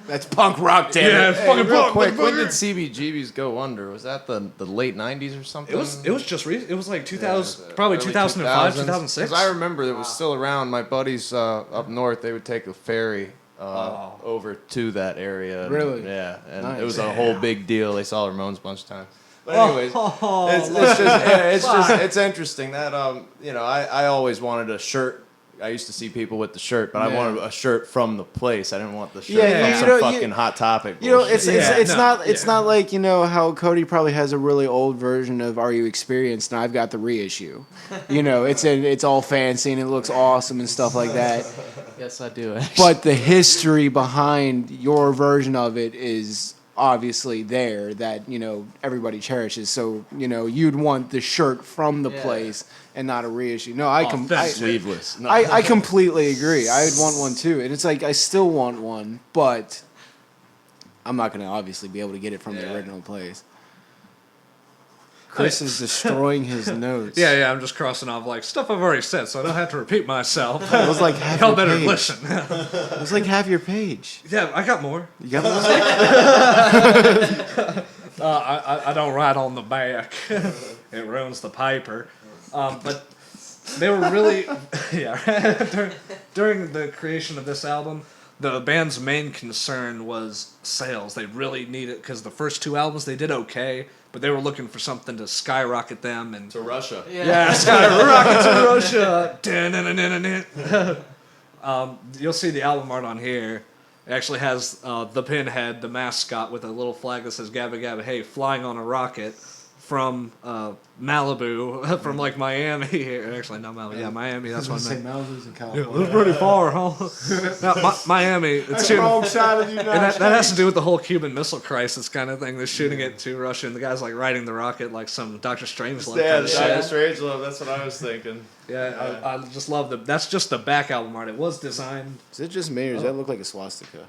That's punk rock, damn Yeah, it. it's fucking Real punk. quick, when did CBGBs go under? Was that the late 90s or something? It was just recent. It was like 2000, Yeah, probably early 2005, 2000s. 2006. 'Cause I remember it was still around. My buddies up north, they would take a ferry over to that area. And, Really? Yeah, and Nice. it was a whole big deal. They saw Ramones a bunch of times. But Oh, anyways, it's interesting that I always wanted a shirt. I used to see people with the shirt, but I Yeah. wanted a shirt from the place. I didn't want the shirt Yeah, from you some know, fucking Hot Topic. You know, bullshit. it's not like, you know, how Cody probably has a really old version of Are You Experienced, and I've got the reissue. You know, it's all fancy and it looks awesome and stuff like that. Yes, I do. Actually. But the history behind your version of it is obviously there that, you know, everybody cherishes. So, you know, you'd want the shirt from the Yeah. place and not a reissue. No, Sleeveless. No. I completely agree. I'd want one too. And it's like, I still want one, but I'm not going to obviously be able to get it from the original place. Chris is destroying his notes. Yeah, I'm just crossing off like stuff I've already said, so I don't have to repeat myself. It was like half Y'all your better page. listen. It was like half your page. Yeah, I got more. You got one? I don't write on the back. It ruins the paper. But they were really, during the creation of this album, the band's main concern was sales. They really needed, because the first two albums they did okay, but they were looking for something to skyrocket them and To Russia. yeah, skyrocket to Russia. You'll see the album art on here. It actually has the pinhead, the mascot, with a little flag that says "Gabba Gabba Hey," flying on a rocket from Malibu, from like Miami. Actually, not Malibu. Yeah, Miami. That's what I meant. Malibu's in Yeah, California. that's pretty far, huh? No, Miami. It's That's the shooting, wrong side of the and United that has to do with the whole Cuban Missile Crisis kind of thing. They're shooting it to Russia, and the guy's like riding the rocket like some Doctor Strangelove Yeah, kind the of Doctor shit. Strangelove. That's what I was thinking. Yeah, I just love that's just the back album art. It was designed. Is it just me, or does that look like a swastika?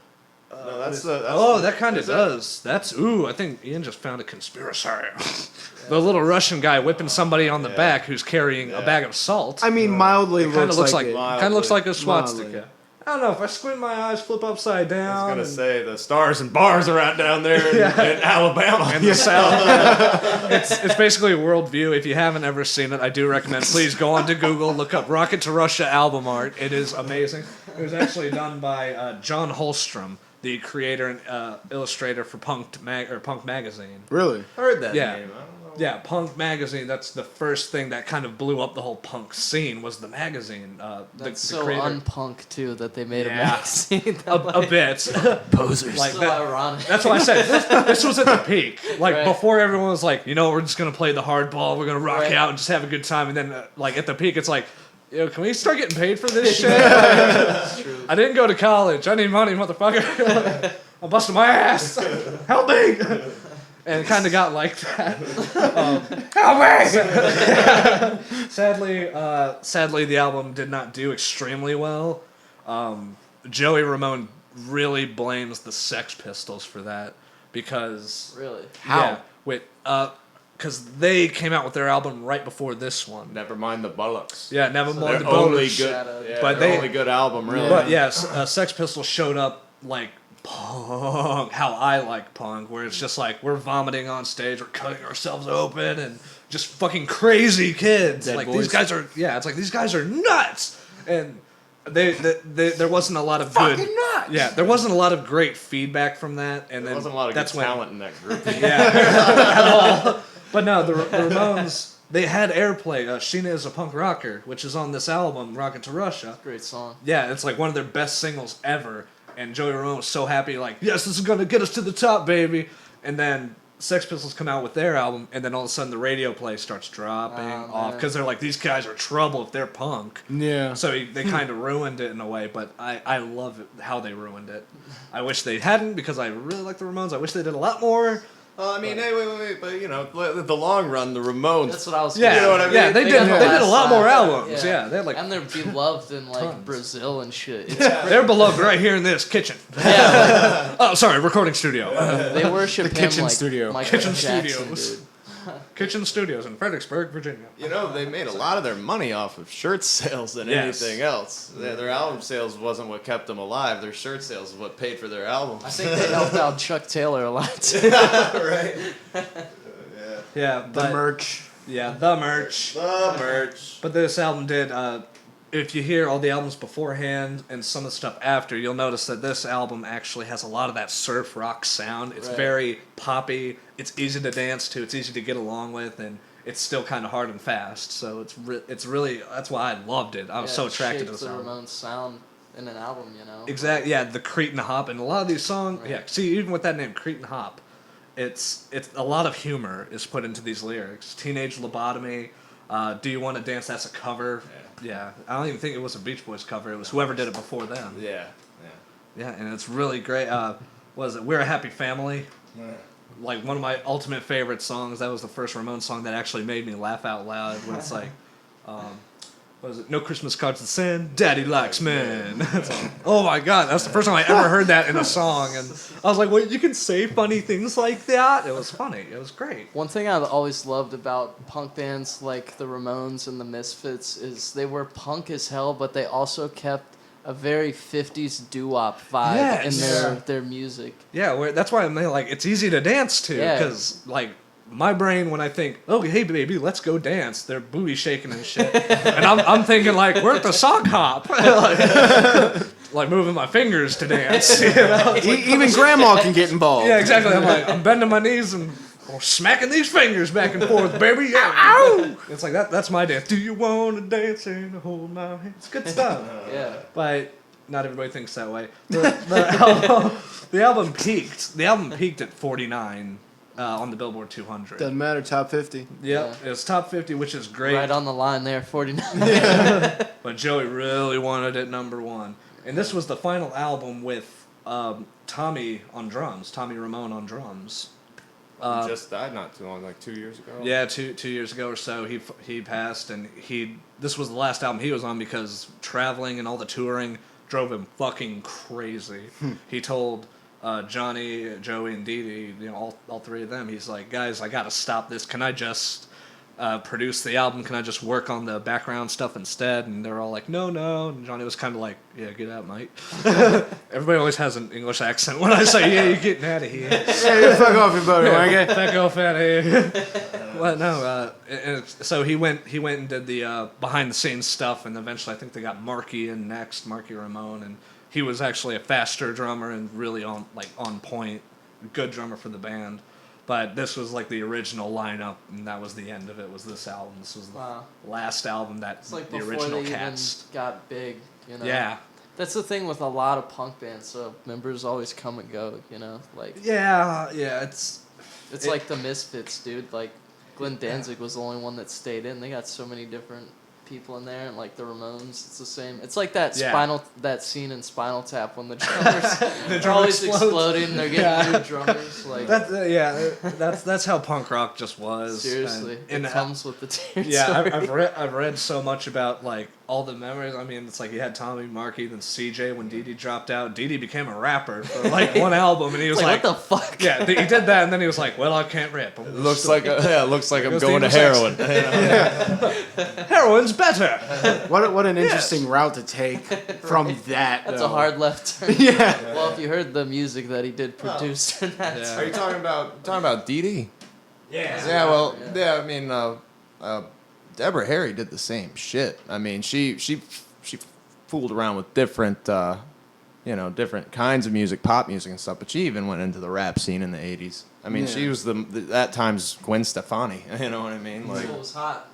No, that's That kind of does. That's I think Ian just found a conspiracy. The little Russian guy whipping somebody on the back who's carrying a bag of salt. I mean, mildly Kind of looks like it. kind of looks like a swastika. Mildly. I don't know if I squint my eyes, flip upside down. I was gonna say the stars and bars are out down there in Alabama. In the South. It's basically a worldview. If you haven't ever seen it, I do recommend. Please go onto Google, look up "Rocket to Russia" album art. It is amazing. It was actually done by John Holstrom, the creator and illustrator for Punk Magazine. Really? Heard that Yeah. name. I don't know. Yeah, Punk Magazine. That's the first thing that kind of blew up the whole punk scene was the magazine. That's the so creator. unpunk too that they made a Yeah. magazine. a bit. Posers. Like so that. ironic. That's why I said this was at the peak. Like Right. before, everyone was like, we're just gonna play the hardball, we're gonna rock Right. out and just have a good time. And then, like at the peak, it's like, can we start getting paid for this shit? That's true. I didn't go to college. I need money, motherfucker. I'm busting my ass. Help me. And it kind of got like that. Help me. Sadly, the album did not do extremely well. Joey Ramone really blames the Sex Pistols for that because Really. How? because they came out with their album right before this one. Never mind the Bollocks. Yeah, never So mind they're the only bonus. good. Shadow. Yeah, But their they- only good album, really. But yes, Sex Pistols showed up like punk, how I like punk, where it's just like we're vomiting on stage, we're cutting ourselves open, and just fucking crazy kids. Dead like boys. these guys are, it's like these guys are nuts, and they there wasn't a lot of good. Fucking nuts! Yeah, there wasn't a lot of great feedback from that, and There then wasn't a lot of that's good when, talent in that group. Yeah, at all. But no, the Ramones. They had airplay. Sheena is a Punk Rocker, which is on this album, Rocket to Russia. Great song. Yeah, it's like one of their best singles ever. And Joey Ramone was so happy, like, yes, this is gonna get us to the top, baby. And then Sex Pistols come out with their album, and then all of a sudden the radio play starts dropping Oh, off man. because they're like, these guys are trouble if they're punk. Yeah. So they kind of ruined it in a way, but I love it, how they ruined it. I wish they hadn't because I really like the Ramones. I wish they did a lot more. I mean, hey, wait, but the long run, the Ramones. That's what I was. Yeah, gonna You know what I say. mean? yeah, they got did. the They did a last lot more line. albums. Yeah, they had like And they're beloved in like tons. Brazil and shit. It's they're beloved right here in this kitchen. yeah, Oh, sorry, recording studio. they worship him kitchen like studio. Michael Kitchen Jackson, studios. dude. Kitchen Studios in Fredericksburg, Virginia. They made a lot of their money off of shirt sales than Yes. anything else. Their album sales wasn't what kept them alive. Their shirt sales is what paid for their albums. I think they helped out Chuck Taylor a lot too. Right. Yeah, The but merch. yeah, the merch. The merch. But this album did. If you hear all the albums beforehand and some of the stuff after, you'll notice that this album actually has a lot of that surf rock sound. It's Right. very poppy. It's easy to dance to. It's easy to get along with, and it's still kind of hard and fast. So it's really that's why I loved it. I was so attracted to this the album. Ramones sound in an album, you know. Exactly. Yeah, the Cretin Hop and a lot of these songs. Right. Yeah. See, even with that name, Cretin Hop, it's a lot of humor is put into these lyrics. Teenage Lobotomy. Do You Want to Dance? That's a cover. Yeah. I don't even think it was a Beach Boys cover. It was whoever did it before them. Yeah. Yeah, and it's really great. What is it? We're a Happy Family. Like one of my ultimate favorite songs. That was the first Ramones song that actually made me laugh out loud. When it's like, what is it? No Christmas cards to send. Daddy likes men. It's like, oh my god, that's the first time I ever heard that in a song, and I was like, well, you can say funny things like that. It was funny. It was great. One thing I've always loved about punk bands like the Ramones and the Misfits is they were punk as hell, but they also kept a very 50s doo-wop vibe Yes. in their music. Yeah, that's why I'm like, it's easy to dance to, Yeah. because like my brain when I think, oh hey baby, let's go dance, they're booty shaking and shit, and I'm thinking like, we're at the sock hop, like moving my fingers to dance. You know? It's like, Even grandma can get involved. yeah, exactly. I'm like, I'm bending my knees and smacking these fingers back and forth, baby. Yeah. Ow! It's like that's my dance. Do you want to dance and hold my hand? It's good stuff. Yeah. But not everybody thinks that way. The album peaked. The album peaked at 49 on the Billboard 200. Doesn't matter. Top 50. Yep, it was top 50, which is great. Right on the line there, 49. But Joey really wanted it number one. And this was the final album with Tommy on drums, Tommy Ramone on drums. He just died not too long, like 2 years ago. Yeah, two years ago or so, he passed, and this was the last album he was on because traveling and all the touring drove him fucking crazy. He told Johnny, Joey, and Dee Dee, you know, all three of them, he's like, guys, I gotta stop this. Can I just produce the album? Can I just work on the background stuff instead? And they're all like, no. And Johnny was kind of like, yeah, get out, mate. Everybody always has an English accent when I say, yeah, you're getting out of here. Yeah, fuck off your boat, okay? Fuck off out of here. Well, no. So he went and did the behind the scenes stuff, and eventually I think they got Marky in next, Marky Ramone, and he was actually a faster drummer and really on point, good drummer for the band. But this was like the original lineup, and that was the end of it. Was this album? This was the last album that It's like the before original they cast even got big, you know. Yeah. That's the thing with a lot of punk bands. So members always come and go, you know. Like Yeah. It's like the Misfits, dude. Like Glenn Danzig was the only one that stayed in. They got so many different people in there, and like the Ramones, it's the same. It's like that that scene in Spinal Tap when the drummers are always exploding. They're getting new drummers. Like that's how punk rock just was. Seriously, and it comes with the territory. Yeah, I've read so much about like all the memories. I mean, it's like you had Tommy, Marky, then CJ when Dee Dee dropped out. Dee Dee became a rapper for like one album, and he was like, what the fuck? Yeah, he did that, and then he was like, well, I can't rap. Looks like I'm going to heroin. Heroin's better. What an interesting route to take from that. That's though. a hard left turn. Yeah. Well, if you heard the music that he did produce during that Yeah. Are you talking about Dee Dee? Yeah. Yeah, well, I mean, Deborah Harry did the same shit. I mean, she fooled around with different, different kinds of music, pop music and stuff, but she even went into the rap scene in the 80s. I mean, she was that time's Gwen Stefani, you know what I mean? Like, it was hot.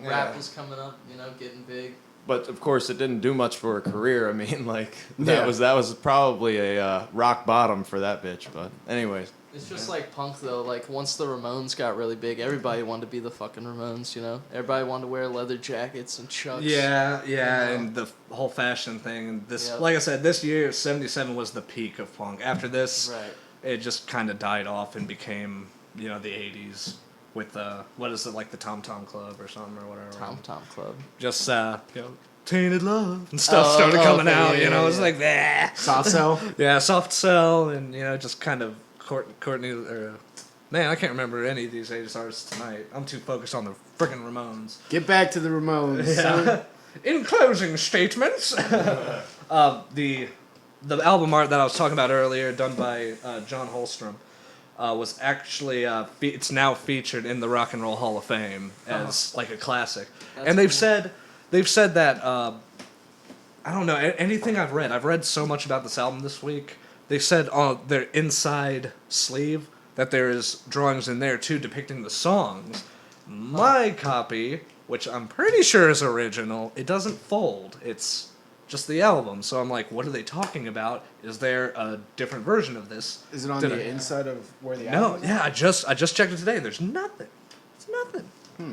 Rap was coming up, you know, getting big. But of course, it didn't do much for her career. I mean, like that was probably a rock bottom for that bitch. But anyways, it's just like punk though. Like once the Ramones got really big, everybody wanted to be the fucking Ramones. You know, everybody wanted to wear leather jackets and chucks. Yeah, you know? and the whole fashion thing. And this, like I said, this year '77 was the peak of punk. After this, it just kind of died off and became, the '80s. With what is it, like the Tom Tom Club or something or whatever? Tom Tom Club. Just Tainted Love and stuff started coming out. It's like that. Soft Cell. Yeah, Soft Cell, and just kind of Courtney. Man, I can't remember any of these 80s artists tonight. I'm too focused on the freaking Ramones. Get back to the Ramones. Yeah. In closing statements, the album art that I was talking about earlier, done by John Holstrom. Was actually it's now featured in the Rock and Roll Hall of Fame as like a classic. And they've said that I don't know, anything I've read so much about this album this week. They said on their inside sleeve that there is drawings in there too depicting the songs. My copy, which I'm pretty sure is original, it doesn't fold. It's just the album. So I'm like, what are they talking about? Is there a different version of this? Is it on the inside of where the album is? No, yeah, I just checked it today. There's nothing. It's nothing.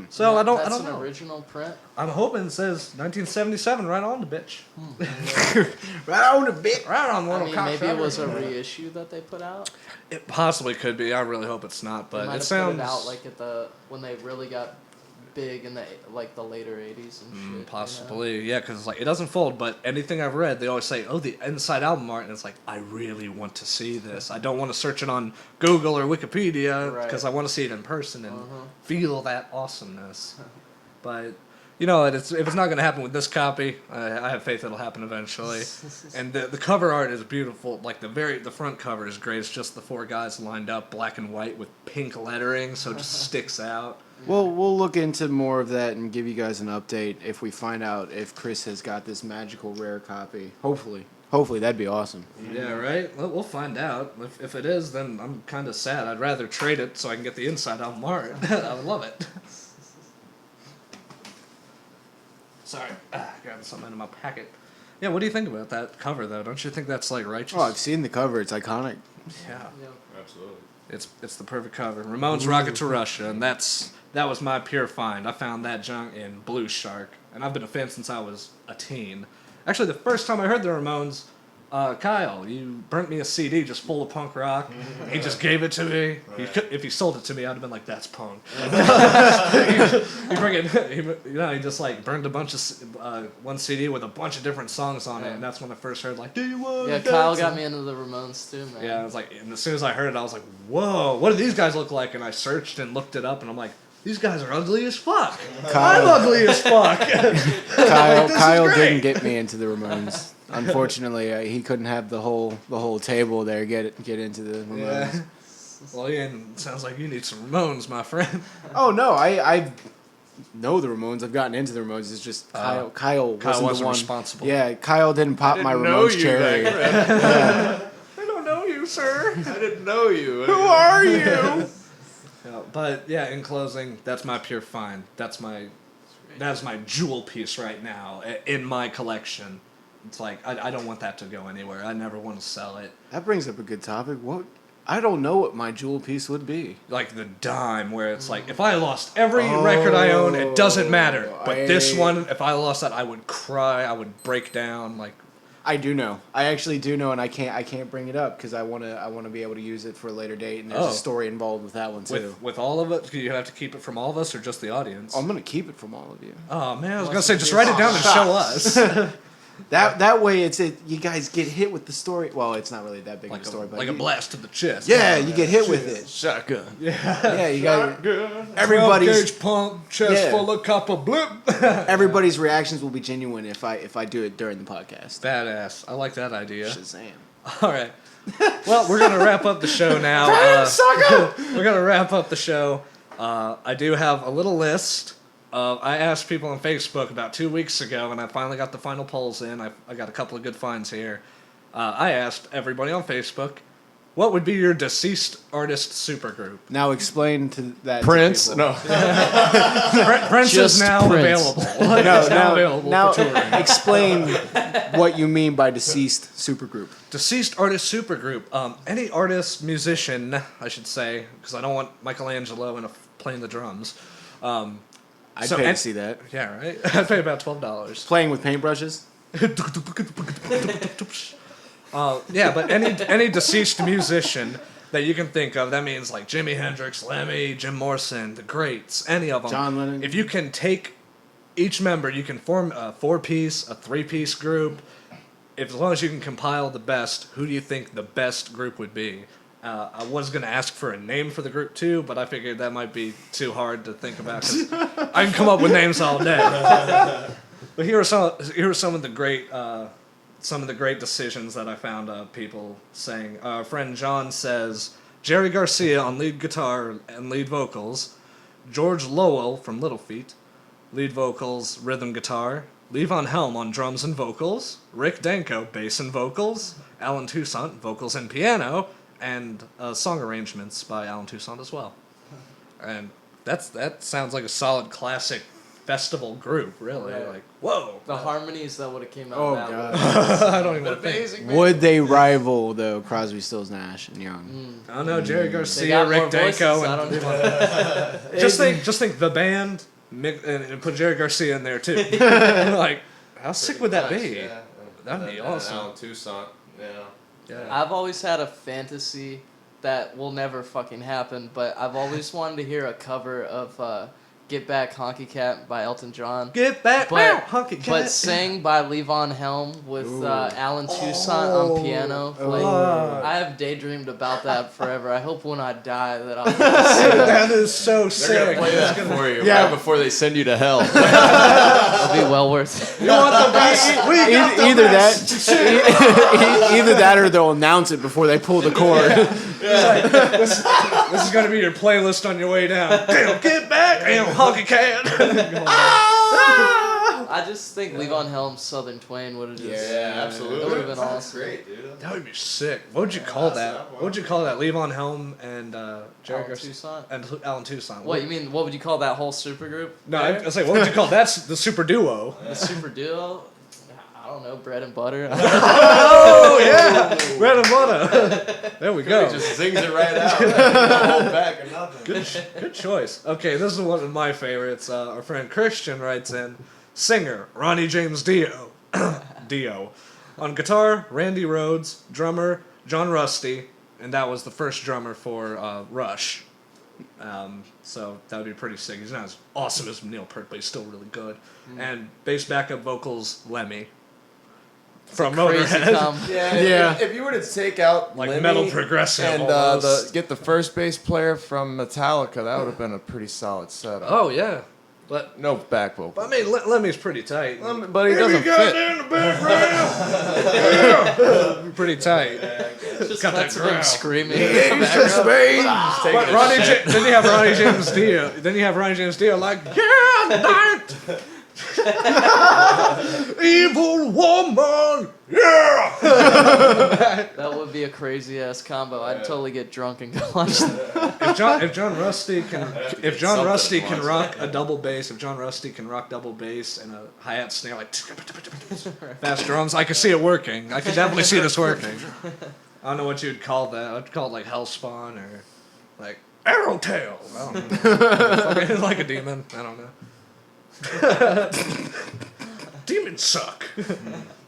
So I don't know. That's an original print? I'm hoping it says 1977 right on the bitch. Right on the bit. Right on the I little mean, cock maybe cover. it was a reissue that they put out. It possibly could be. I really hope it's not, They but might it have sounds put it out like when they really got big in the later 80s and shit. possibly. Yeah, because it doesn't fold. But anything I've read, they always say, "Oh, the inside album art," and it's like, I really want to see this. I don't want to search it on Google or Wikipedia because I want to see it in person and feel that awesomeness. But if it's not going to happen with this copy, I have faith it'll happen eventually. And the cover art is beautiful. Like the front cover is great. It's just the four guys lined up, black and white with pink lettering, so it just sticks out. We'll look into more of that and give you guys an update if we find out if Chris has got this magical rare copy. Hopefully, that'd be awesome. Yeah, right? We'll find out. If it is, then I'm kind of sad. I'd rather trade it so I can get the inside album art. I would love it. Sorry, grabbing something in my packet. Yeah, what do you think about that cover, though? Don't you think that's, righteous? Oh, I've seen the cover. It's iconic. Yeah. absolutely. It's the perfect cover. Ramones Rocket to Russia, and that was my pure find. I found that junk in Blue Shark, and I've been a fan since I was a teen. Actually, the first time I heard the Ramones, Kyle, you burnt me a CD just full of punk rock. He just gave it to me. If he sold it to me, I'd have been like, "That's punk." He just like burned a bunch of one CD with a bunch of different songs on it, and that's when I first heard like, "Do you want?" Yeah, Kyle got me into the Ramones too, man. Yeah, I was like, and as soon as I heard it, I was like, "Whoa, what do these guys look like?" And I searched and looked it up, and I'm like, "These guys are ugly as fuck. I'm ugly as fuck." Kyle didn't get me into the Ramones. Unfortunately, he couldn't have the whole table there get into the Ramones. Yeah. Well, yeah, sounds like you need some Ramones, my friend. Oh no, I know the Ramones. I've gotten into the Ramones. It's just Kyle wasn't the one responsible. Yeah, Kyle didn't pop my Ramones cherry. I don't know you, sir. I didn't know you. Who are you? But yeah, in closing, that's my pure find. That's my jewel piece right now in my collection. It's like I don't want that to go anywhere. I never want to sell it. That brings up a good topic. I don't know what my jewel piece would be. Like the dime, where it's like, if I lost every record I own, it doesn't matter. But this one, if I lost that, I would cry. I would break down. Like, I do know. I actually do know, and I can't bring it up because I want to be able to use it for a later date, and there's a story involved with that one too. With all of it, do you have to keep it from all of us or just the audience? I'm gonna keep it from all of you. Oh man, I was gonna say just write it down and show us. That way, you guys get hit with the story. Well, it's not really that big of a story, but like a blast to the chest. Yeah, you get hit with it. Shotgun. Yeah, you got everybody's gauge pump, chest full of copper blip. Everybody's reactions will be genuine if I do it during the podcast. Badass. I like that idea. Shazam. All right. Well, we're gonna wrap up the show now. We're gonna wrap up the show. I do have a little list. I asked people on Facebook about 2 weeks ago, and I finally got the final polls in. I got a couple of good finds here. I asked everybody on Facebook, what would be your deceased artist supergroup? Now explain to that Prince? to people. No. Prince is Just now Prince. available. It's now available now for touring. explain what you mean by deceased supergroup. Deceased artist supergroup. Any artist, musician, I should say, because I don't want Michelangelo playing the drums. I'd pay to see that. Yeah, right? I'd pay about $12. Playing with paintbrushes? Yeah, but any deceased musician that you can think of, that means like Jimi Hendrix, Lemmy, Jim Morrison, the greats, any of them. John Lennon. If you can take each member, you can form a 4-piece, a 3-piece group. As long as you can compile the best, who do you think the best group would be? I was going to ask for a name for the group too, but I figured that might be too hard to think about because I can come up with names all day. But here are some of the great decisions that I found people saying. Our friend John says Jerry Garcia on lead guitar and lead vocals, George Lowell from Little Feat, lead vocals, rhythm guitar, Levon Helm on drums and vocals, Rick Danko bass and vocals, Alan Toussaint vocals and piano, and song arrangements by Alan Toussaint as well. And that sounds like a solid classic festival group, really. Right. Like, whoa. The harmonies that would have came out Oh, of that. God. I don't even think. Amazing, man. Would they rival, though, Crosby, Stills, Nash, and Young? I don't know, Jerry They Garcia, got more Rick Danko, voices, I and don't know. just think the band, and put Jerry Garcia in there too. Like, how sick would that be? Yeah. That'd be awesome. Alan Toussaint. Yeah. Yeah. I've always had a fantasy that will never fucking happen, but I've always wanted to hear a cover of Get Back Honky Cat by Elton John. Get back But, now, Honky Cat. but sang by Levon Helm with Alan Toussaint on piano. Like, I have daydreamed about that forever. I hope when I die that I'll get to see that. That is so sick. Play that for you Yeah. right before they send you to hell. It'll be well worth it. You want the best? We got the Either best. either that or they'll announce it before they pull the cord. This is gonna be your playlist on your way down. Damn, get back, damn, Honky Cat. I just think Levon Helm's Southern Twang would have just... absolutely. It would have been awesome. Great, dude. That would be sick. What would you call that? What would you call that? Levon Helm and Jerry Alan Garcia Toussaint? and Alan Toussaint. What, you mean, what would you call that whole supergroup? No, I was like, what would you call that's the super duo? The super duo? I don't know, bread and butter. Oh, Oh yeah, bread and butter. There we go. He just zings it right out. No hold back or nothing. Good choice. Okay, this is one of my favorites. Our friend Christian writes in, singer Ronnie James Dio. Dio. On guitar, Randy Rhoads. Drummer, John Rusty. And that was the first drummer for Rush. So that would be pretty sick. He's not as awesome as Neil Peart, but he's still really good. And bass backup vocals, Lemmy. From Crazy Motorhead. Yeah. If you were to take out Like Lemmy metal progressive and almost. get the first bass player from Metallica, that would have been a pretty solid setup. Oh, yeah. But No back vocal. I mean, Lemmy's pretty tight. But he doesn't fit. in the background. Pretty tight. Just Got that lots of them growl. screaming. But then you have Ronnie James Dio. Then you have Ronnie James Dio like, yeah, night. Evil woman. Yeah. That would be a crazy ass combo. I'd totally get drunk and go watch that. If John Rusty can rock a double bass, if John Rusty can rock double bass and a hi-hat snare like fast drums, I could see it working. I could definitely see this working. I don't know what you'd call that. I'd call it like Hellspawn or like Arrowtail. I don't know. Like a demon. I don't know. Demons suck.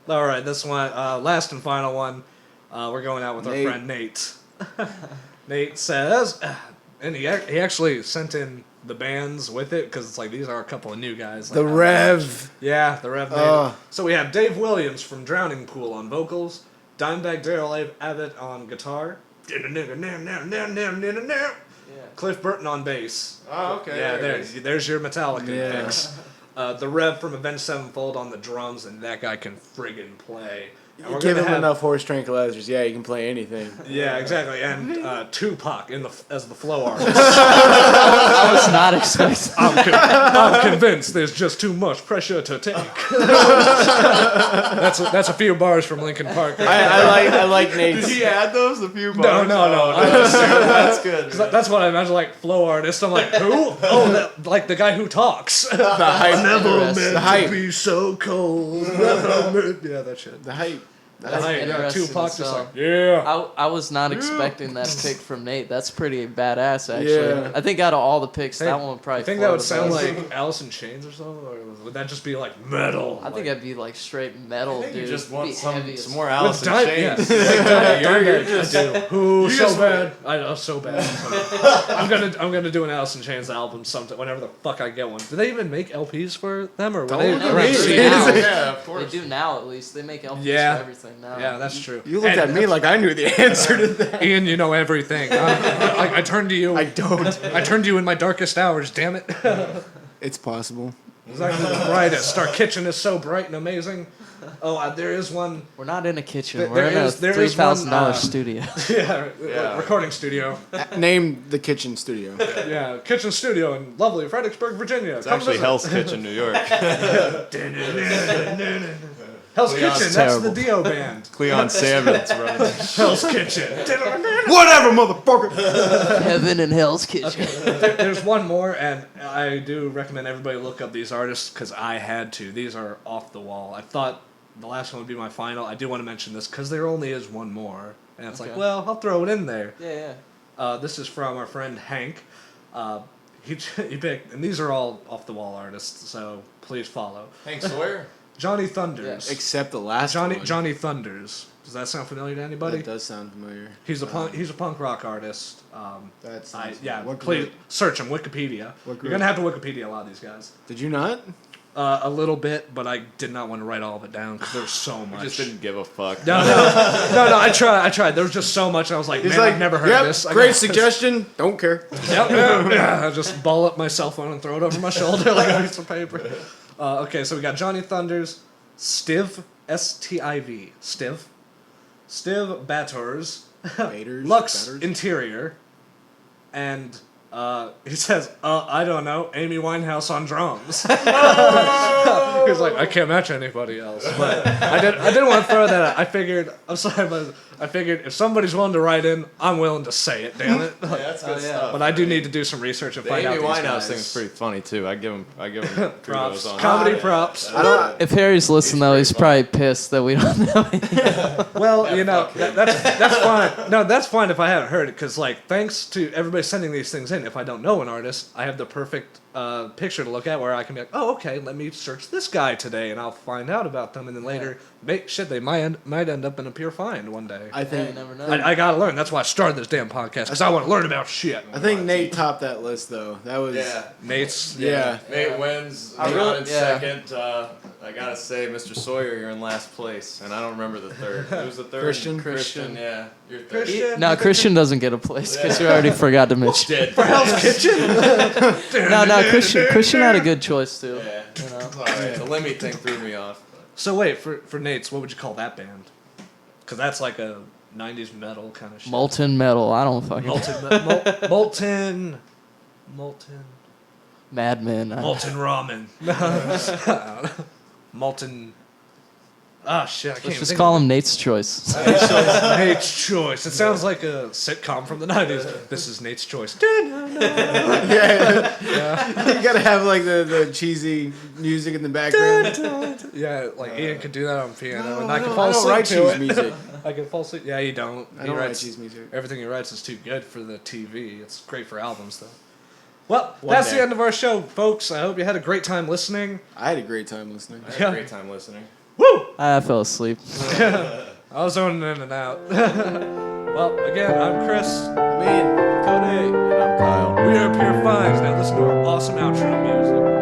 All right, this one, last and final one. We're going out with Nate. our friend Nate. Nate says, and he actually sent in the bands with it because it's like these are a couple of new guys. The Like, Rev. yeah, the Rev. So we have Dave Williams from Drowning Pool on vocals, Dimebag Darrell Abbott on guitar, Cliff Burton on bass. Oh, okay. Yeah, there it is. there's your Metallica Yeah. picks. The Rev from Avenged Sevenfold on the drums, and that guy can friggin' play. And we're Give gonna him have- enough horse tranquilizers. Yeah, you can play anything. Yeah, exactly. And Tupac as the flow artist. I was not expecting. I'm convinced there's just too much pressure to take. that's a few bars from Linkin Park. I like Nate's. Did he add those? A few No, bars? no. That's good. That's what I imagine, like flow artist. I'm like, who? Oh, like the guy who talks. The hype. Interesting. The hype. Be so cold. Yeah, that shit. The hype. That's Yeah, interesting Tupac as just hell. like, yeah. I was not expecting that pick from Nate. That's pretty badass, actually. Yeah. I think out of all the picks, Hey, that one would probably. I think flow that would the sound best. like Alice in Chains or something, or would that just be like metal? I think that'd be like straight metal, I think dude. you just It'd want be some heavy as more with Alice in Chains. I do. Who you so just- bad? I know so bad. I'm gonna do an Alice in Chains album sometime, whenever the fuck I get one. Do they even make LPs for them, or were they Don't around do CDs? it. now. Yeah, of They course. do now, at least. They make LPs Yeah. for everything now. Yeah, that's true. You looked And at me like I knew the answer to that. Ian, you know everything. I turned to you. I don't. I turned to you in my darkest hours. Damn it. It's possible. Exactly the brightest. Our kitchen is so bright and amazing. Oh, there is one. We're not in a kitchen. There We're in a is one, $3,000 studio. Yeah, recording studio. Name the kitchen studio. Yeah, kitchen studio in lovely Fredericksburg, Virginia. It's actually Hell's Kitchen, New York. Hell's Cleon's Kitchen. terrible. That's the Dio band. Cleon Salmon's running. Hell's Kitchen. Whatever, motherfucker. Heaven and Hell's Kitchen. There's one more, and I do recommend everybody look up these artists because I had to. These are off the wall. I thought the last one would be my final. I do want to mention this because there only is one more, and it's like, Okay. well, I'll throw it in there. Yeah. This is from our friend Hank. He picked, and these are all off the wall artists, so please follow. Hank Sawyer? Johnny Thunders. Yes. Except the last one. Johnny Thunders. Does that sound familiar to anybody? That does sound familiar. He's a punk rock artist. That's Please search him. Wikipedia. What You're gonna have to Wikipedia a lot of these guys. Did you not? A little bit, but I did not want to write all of it down because there's so much. Just didn't give a fuck. No. I tried. There was just so much. I was like, He's man, like, I've never heard yep, of this. I great got- suggestion. Don't care. Yeah. I just ball up my cell phone and throw it over my shoulder like a piece of paper. Okay, so we got Johnny Thunders, Stiv, S-T-I-V, Stiv Batters, Baiters, Lux Batters. Interior, and He says, I don't know, Amy Winehouse on drums. He's like, I can't match anybody else. But I didn't want to throw that out. I figured, I'm sorry, but I figured if somebody's willing to write in, I'm willing to say it, damn it. Yeah, that's good yeah. stuff. But I do need to do some research and The find Amy out these Winehouse guys. thing is pretty funny too. I give him Props. kudos on Comedy that. props. I don't. If Harry's listening, though, he's probably pissed that we don't know. Well, you know, that's fine. No, that's fine if I haven't heard it, because, like, thanks to everybody sending these things in, if I don't know an artist, I have the perfect picture to look at where I can be like, oh, okay, let me search this guy today, and I'll find out about them, and then later, they might end up in a pure find one day. I think. you never know. I gotta learn. That's why I started this damn podcast, because I want to learn about shit. I think Nate topped that list though. That was. Nate's. Yeah. Nate wins. I I really- in yeah. second. I gotta say, Mr. Sawyer, you're in last place, and I don't remember the third. Who's the third? Christian. Christian, yeah, you're third. Christian. No, Christian doesn't get a place because you already forgot to mention. Dead. For Hell's Kitchen. No, Christian had a good choice too. Yeah. You know? All right. The Lemmy thing threw me off. So wait, for Nate's, what would you call that band? Because that's like a 90s metal kind of shit. Molten metal. I don't fucking. Molten Madmen. Molten ramen. Molten. Ah, shit. I can't Let's even just think call of him Nate's Choice. it. Nate's Choice. It sounds like a sitcom from the 90s. This is Nate's Choice. Yeah. You gotta have like the cheesy music in the background. Yeah, like Ian could do that on piano, and I I could don't fall asleep write to cheese it. music. I can fall asleep. Yeah, you don't. I He don't write writes- cheese music. Everything he writes is too good for the TV. It's great for albums, though. Well, One that's day. the end of our show, folks. I hope you had a great time listening. I had a great time listening. I had a great time listening. Woo! I fell asleep. I was zoning in and out. Well, again, I'm Chris. I mean, Cody. And I'm Kyle. We are Pure Finds. Now listen to our awesome outro music.